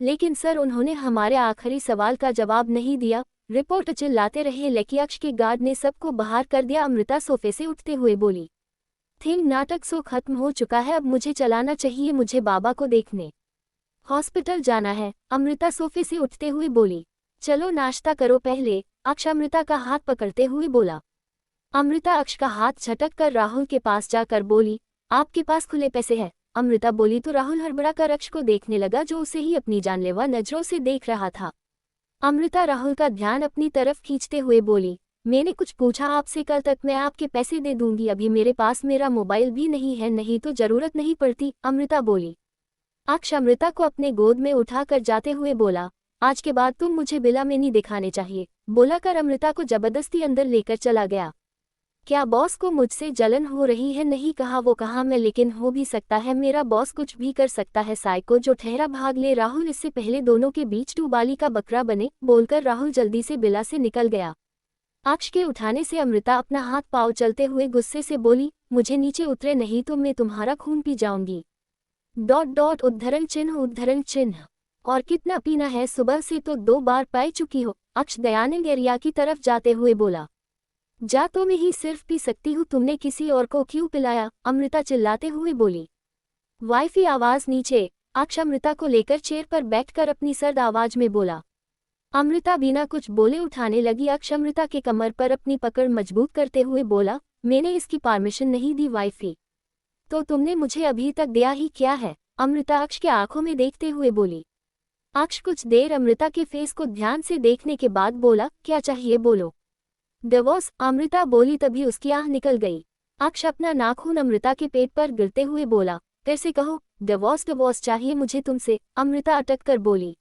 लेकिन सर उन्होंने हमारे आखिरी सवाल का जवाब नहीं दिया, रिपोर्टर चिल्लाते रहे। लेकिन अक्ष के गार्ड ने सबको बाहर कर दिया। अमृता सोफे से उठते हुए बोली, थिंग नाटक सो खत्म हो चुका है, अब मुझे चलाना चाहिए, मुझे बाबा को देखने हॉस्पिटल जाना है। अमृता सोफे से उठते हुए बोली, चलो नाश्ता करो पहले। अक्ष अमृता का हाथ पकड़ते हुए बोला। अमृता अक्ष का हाथ झटक कर राहुल के पास जाकर बोली, आपके पास खुले पैसे हैं। अमृता बोली तो राहुल हड़बड़ा कर अक्ष को देखने लगा, जो उसे ही अपनी जानलेवा नजरों से देख रहा था। अमृता राहुल का ध्यान अपनी तरफ खींचते हुए बोली, मैंने कुछ पूछा आपसे, कल तक मैं आपके पैसे दे दूंगी, अभी मेरे पास मेरा मोबाइल भी नहीं है, नहीं तो जरूरत नहीं पड़ती। अमृता बोली। अक्ष अमृता को अपने गोद में उठाकर जाते हुए बोला, आज के बाद तुम मुझे बिला में नहीं दिखाने चाहिए, बोला कर अमृता को जबरदस्ती अंदर लेकर चला गया। क्या बॉस को मुझसे जलन हो रही है? नहीं कहा वो कहा मैं, लेकिन हो भी सकता है, मेरा बॉस कुछ भी कर सकता है, साइको जो ठहरा भाग ले। राहुल इससे पहले दोनों के बीच टूबाली का बकरा बने, बोलकर राहुल जल्दी से बिला से निकल गया। अक्ष के उठाने से अमृता अपना हाथ पाँव चलते हुए गुस्से से बोली, मुझे नीचे उतरे नहीं तो मैं तुम्हारा खून पी जाऊंगी। उद्धरण चिन्ह। और कितना पीना है? सुबह से तो 2 बार पी चुकी हो। अक्ष दयानंद एरिया की तरफ जाते हुए बोला, जा तो मैं ही सिर्फ पी सकती हूँ, तुमने किसी और को क्यों पिलाया? अमृता चिल्लाते हुए बोली। वाइफी आवाज नीचे। अक्ष अमृता को लेकर चेयर पर बैठकर अपनी सर्द आवाज में बोला। अमृता बिना कुछ बोले उठाने लगी। अक्ष अमृता के कमर पर अपनी पकड़ मजबूत करते हुए बोला, मैंने इसकी परमिशन नहीं दी वाइफी, तो तुमने मुझे अभी तक दिया ही क्या है? अमृता अक्ष के आंखों में देखते हुए बोली। अक्ष कुछ देर अमृता के फेस को ध्यान से देखने के बाद बोला, क्या चाहिए बोलो। डिवोर्स। अमृता बोली, तभी उसकी आह निकल गई। अक्ष अपना नाखून अमृता के पेट पर गिरते हुए बोला, फिर से कहो, डिवोर्स चाहिए मुझे तुमसे। अमृता अटक कर बोली,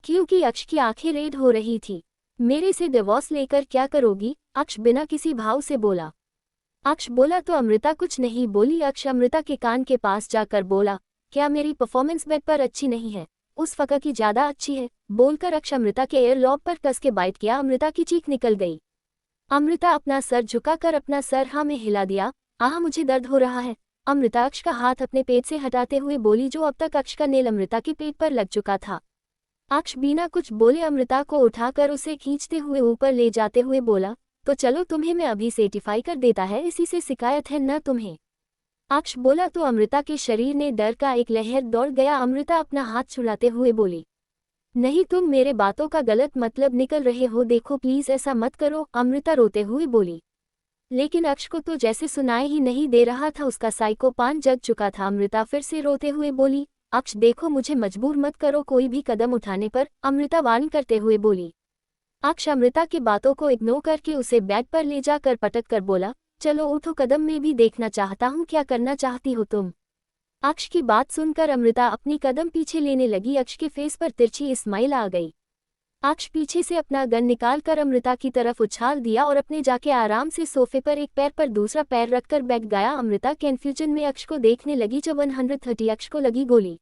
क्योंकि अक्ष की आंखें रेड हो रही थी। मेरे से डिवोर्स लेकर क्या करोगी? अक्ष बिना किसी भाव से बोला। अक्ष बोला तो अमृता कुछ नहीं बोली। अक्ष अमृता के कान के पास जाकर बोला, क्या मेरी परफॉर्मेंस बेड पर अच्छी नहीं है? उस फका की ज्यादा अच्छी है, बोलकर अक्ष अमृता के एयरलॉब पर कस के बाइट किया। अमृता की चीख निकल गई। अमृता अपना सर झुकाकर अपना सर हाँ में हिला दिया। आह मुझे दर्द हो रहा है। अमृता अक्ष का हाथ अपने पेट से हटाते हुए बोली, जो अब तक अक्ष का नेल अमृता के पेट पर लग चुका था। अक्ष बिना कुछ बोले अमृता को उठाकर उसे खींचते हुए ऊपर ले जाते हुए बोला, तो चलो तुम्हें मैं अभी सर्टिफाई कर देता है, इसी से शिकायत है न तुम्हें। अक्ष बोला तो अमृता के शरीर ने डर का एक लहर दौड़ गया। अमृता अपना हाथ छुड़ाते हुए बोली, नहीं तुम मेरे बातों का गलत मतलब निकल रहे हो, देखो प्लीज ऐसा मत करो। अमृता रोते हुए बोली। लेकिन अक्ष को तो जैसे सुनाई ही नहीं दे रहा था, उसका साइको पान जग चुका था। अमृता फिर से रोते हुए बोली, अक्ष देखो मुझे मजबूर मत करो कोई भी कदम उठाने पर। अमृता वार्न करते हुए बोली। अक्ष अमृता की बातों को इग्नोर करके उसे बेड पर ले जाकर पटक कर बोला, चलो उठो, कदम में भी देखना चाहता हूँ क्या करना चाहती हो तुम। अक्ष की बात सुनकर अमृता अपनी कदम पीछे लेने लगी। अक्ष के फेस पर तिरछी स्माइल आ गई। अक्ष पीछे से अपना गन निकालकर अमृता की तरफ उछाल दिया और अपने जाके आराम से सोफे पर एक पैर पर दूसरा पैर रखकर बैठ गया। अमृता कंफ्यूजन में अक्ष को देखने लगी। जब 130 अक्ष को लगी गोली।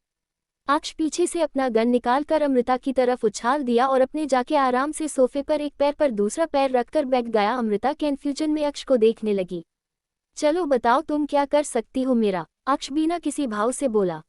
अक्ष पीछे से अपना गन निकालकर अमृता की तरफ उछाल दिया और अपने जाके आराम से सोफे पर एक पैर पर दूसरा पैर रखकर बैठ गया। अमृता कंफ्यूजन में अक्ष को देखने लगी। चलो बताओ तुम क्या कर सकती हो मेरा? अक्ष बिना किसी भाव से बोला।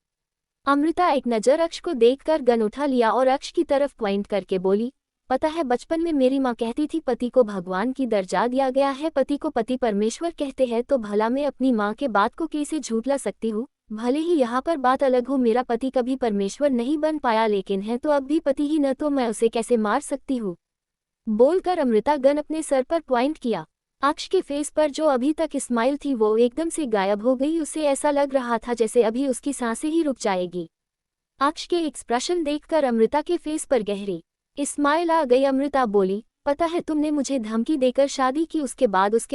अमृता एक नज़र अक्ष को देखकर गन उठा लिया और अक्ष की तरफ पॉइंट करके बोली, पता है बचपन में मेरी माँ कहती थी पति को भगवान की दर्जा दिया गया है, पति को पति परमेश्वर कहते हैं, तो भला मैं अपनी माँ के बात को कैसे झूठला सकती हूँ? भले ही यहाँ पर बात अलग हो, मेरा पति कभी परमेश्वर नहीं बन पाया, लेकिन है तो अब भी पति ही न, तो मैं उसे कैसे मार सकती हूँ? बोलकर अमृता गन अपने सर पर पॉइंट किया। अक्ष के फेस पर जो अभी तक स्माइल थी वो एकदम से गायब हो गई। उसे ऐसा लग रहा था जैसे अभी उसकी सांसें ही रुक जाएगी। अक्ष के एक्सप्रेशन देखकर अमृता के फेस पर गहरी स्माइल आ गई। अमृता बोली, पता है तुमने मुझे धमकी देकर शादी की, उसके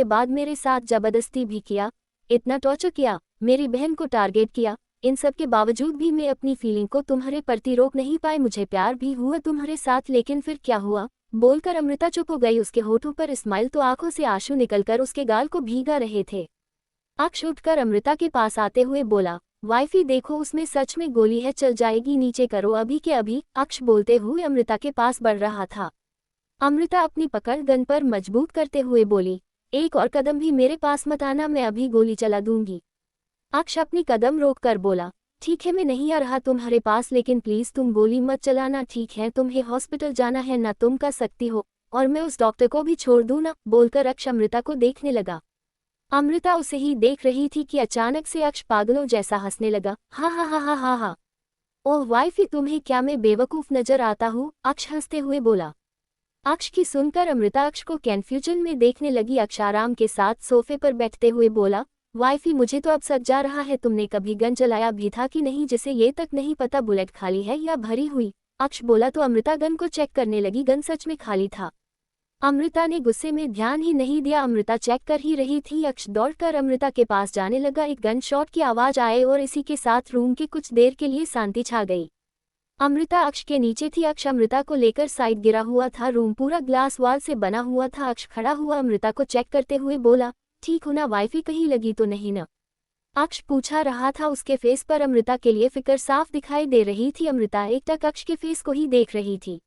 बाद मेरे साथ जबरदस्ती भी किया, इतना टॉर्चर किया, मेरी बहन को टारगेट किया, इन सब के बावजूद भी मैं अपनी फीलिंग को तुम्हारे प्रति रोक नहीं पाई। मुझे प्यार भी हुआ तुम्हारे साथ, लेकिन फिर क्या हुआ? बोलकर अमृता चुप हो गई। उसके होठों पर स्माइल तो आंखों से आंसू निकलकर उसके गाल को भीगा रहे थे। अक्ष उठकर अमृता के पास आते हुए बोला, वाइफी देखो उसमें सच में गोली है, चल जाएगी, नीचे करो अभी के अभी। अक्ष बोलते हुए अमृता के पास बढ़ रहा था। अमृता अपनी पकड़ गन पर मजबूत करते हुए बोली, एक और कदम भी मेरे पास मत आना, मैं अभी गोली चला दूंगी। अक्ष अपनी कदम रोक कर बोला, ठीक है मैं नहीं आ रहा तुम्हारे पास, लेकिन प्लीज तुम गोली मत चलाना, ठीक है? तुम्हें हॉस्पिटल जाना है ना, तुम कर सकती हो, और मैं उस डॉक्टर को भी छोड़ दूं ना, बोलकर अक्ष अमृता को देखने लगा। अमृता उसे ही देख रही थी कि अचानक से अक्ष पागलों जैसा हंसने लगा, हा हा हा हा हा हा। ओह वाइफी, तुम्हें क्या मैं बेवकूफ नजर आता हूँ? अक्ष हंसते हुए बोला। अक्ष की सुनकर अमृता अक्ष को कन्फ्यूजन में देखने लगी। अक्ष आराम के साथ सोफे पर बैठते हुए बोला, वाइफी मुझे तो अब शक जा रहा है, तुमने कभी गन चलाया भी था कि नहीं, जिसे ये तक नहीं पता बुलेट खाली है या भरी हुई? अक्ष बोला तो अमृता गन को चेक करने लगी। गन सच में खाली था। अमृता ने गुस्से में ध्यान ही नहीं दिया, अमृता चेक कर ही रही थी। अक्ष दौड़कर अमृता के पास जाने लगा। एक गन शॉट की आवाज आए और इसी के साथ रूम के कुछ देर के लिए शांति छा गई। अमृता अक्ष के नीचे थी। अक्ष अमृता को लेकर साइड गिरा हुआ था। रूम पूरा ग्लास वॉल से बना हुआ था। अक्ष खड़ा हुआ अमृता को चेक करते हुए बोला, ठीक हो ना वाइफी, कहीं लगी तो नहीं ना? अक्ष पूछा रहा था। उसके फेस पर अमृता के लिए फिक्र साफ दिखाई दे रही थी। अमृता एकटक अक्ष के फेस को ही देख रही थी।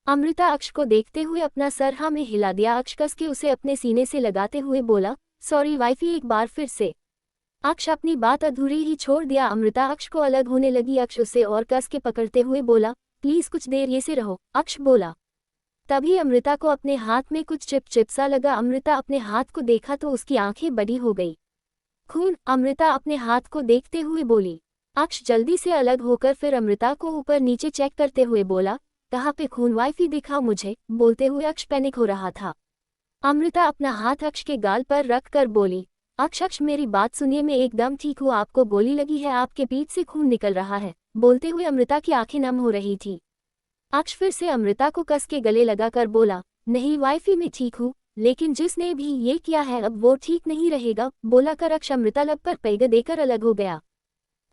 अमृता अक्ष को देखते हुए अपना सर हाँ में हिला दिया। अक्ष कस के उसे अपने सीने से लगाते हुए बोला, सॉरी वाइफी, एक बार फिर से। अक्ष अपनी बात अधूरी ही छोड़ दिया। अमृता अक्ष को अलग होने लगी। अक्ष उसे और कस के पकड़ते हुए बोला, प्लीज कुछ देर ये से रहो। अक्ष बोला। तभी अमृता को अपने हाथ में कुछ चिपचिपसा लगा। अमृता अपने हाथ को देखा तो उसकी आंखें बड़ी हो गई। खून? अमृता अपने हाथ को देखते हुए बोली। अक्ष जल्दी से अलग होकर फिर अमृता को ऊपर नीचे चेक करते हुए बोला, कहाँ पे खून वाइफी, दिखाओ मुझे, बोलते हुए अक्ष पैनिक हो रहा था। अमृता अपना हाथ अक्ष के गाल पर रख कर बोली, अक्ष मेरी बात सुनिए, मैं एकदम ठीक हूँ, आपको गोली लगी है, आपके पीठ से खून निकल रहा है, बोलते हुए अमृता की आंखें नम हो रही थी। अक्ष फिर से अमृता को कस के गले लगाकर बोला, नहीं वाइफी मैं ठीक हूँ, लेकिन जिसने भी ये किया है अब वो ठीक नहीं रहेगा, बोला कर अक्ष अमृता लब पर पैग देकर अलग हो गया।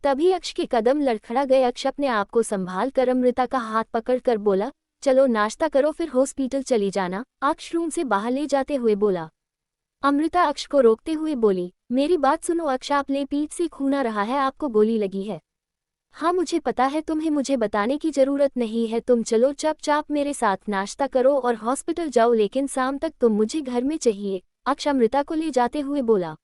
तभी अक्ष के कदम लड़खड़ा गए। अक्ष अपने आप को संभाल कर अमृता का हाथ पकड़कर बोला, चलो नाश्ता करो फिर हॉस्पिटल चली जाना। अक्ष रूम से बाहर ले जाते हुए बोला। अमृता अक्ष को रोकते हुए बोली, मेरी बात सुनो अक्ष, आप ले पीठ से खून आ रहा है, आपको गोली लगी है। हाँ मुझे पता है, तुम्हें मुझे बताने की जरूरत नहीं है, तुम चलो चुपचाप मेरे साथ नाश्ता करो और हॉस्पिटल जाओ, लेकिन शाम तक तुम मुझे घर में चाहिए। अक्ष अमृता को ले जाते हुए बोला।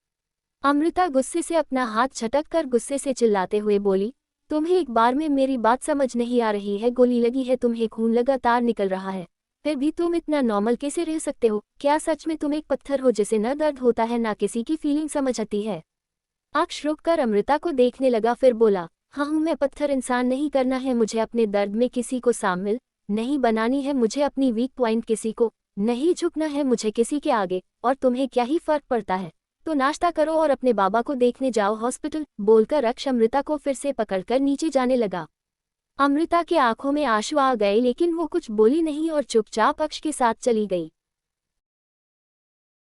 अमृता गुस्से से अपना हाथ झटक कर गुस्से से चिल्लाते हुए बोली, तुम्हें एक बार में मेरी बात समझ नहीं आ रही है? गोली लगी है, तुम्हें खून लगातार निकल रहा है, फिर भी तुम इतना नॉर्मल कैसे रह सकते हो? क्या सच में तुम एक पत्थर हो जिसे न दर्द होता है ना किसी की फीलिंग समझ आती है? अक्ष रुककर अमृता को देखने लगा, फिर बोला, हाँ हूँ मैं पत्थर, इंसान नहीं करना है मुझे अपने दर्द में किसी को शामिल नहीं बनानी है, मुझे अपनी वीक पॉइंट किसी को नहीं झुकना है, मुझे किसी के आगे, और तुम्हें क्या ही फर्क पड़ता है? तो नाश्ता करो और अपने बाबा को देखने जाओ हॉस्पिटल, बोलकर अक्ष अमृता को फिर से पकड़कर नीचे जाने लगा। अमृता के आंखों में आंसू आ गए, लेकिन वो कुछ बोली नहीं और चुपचाप अक्ष के साथ चली गई।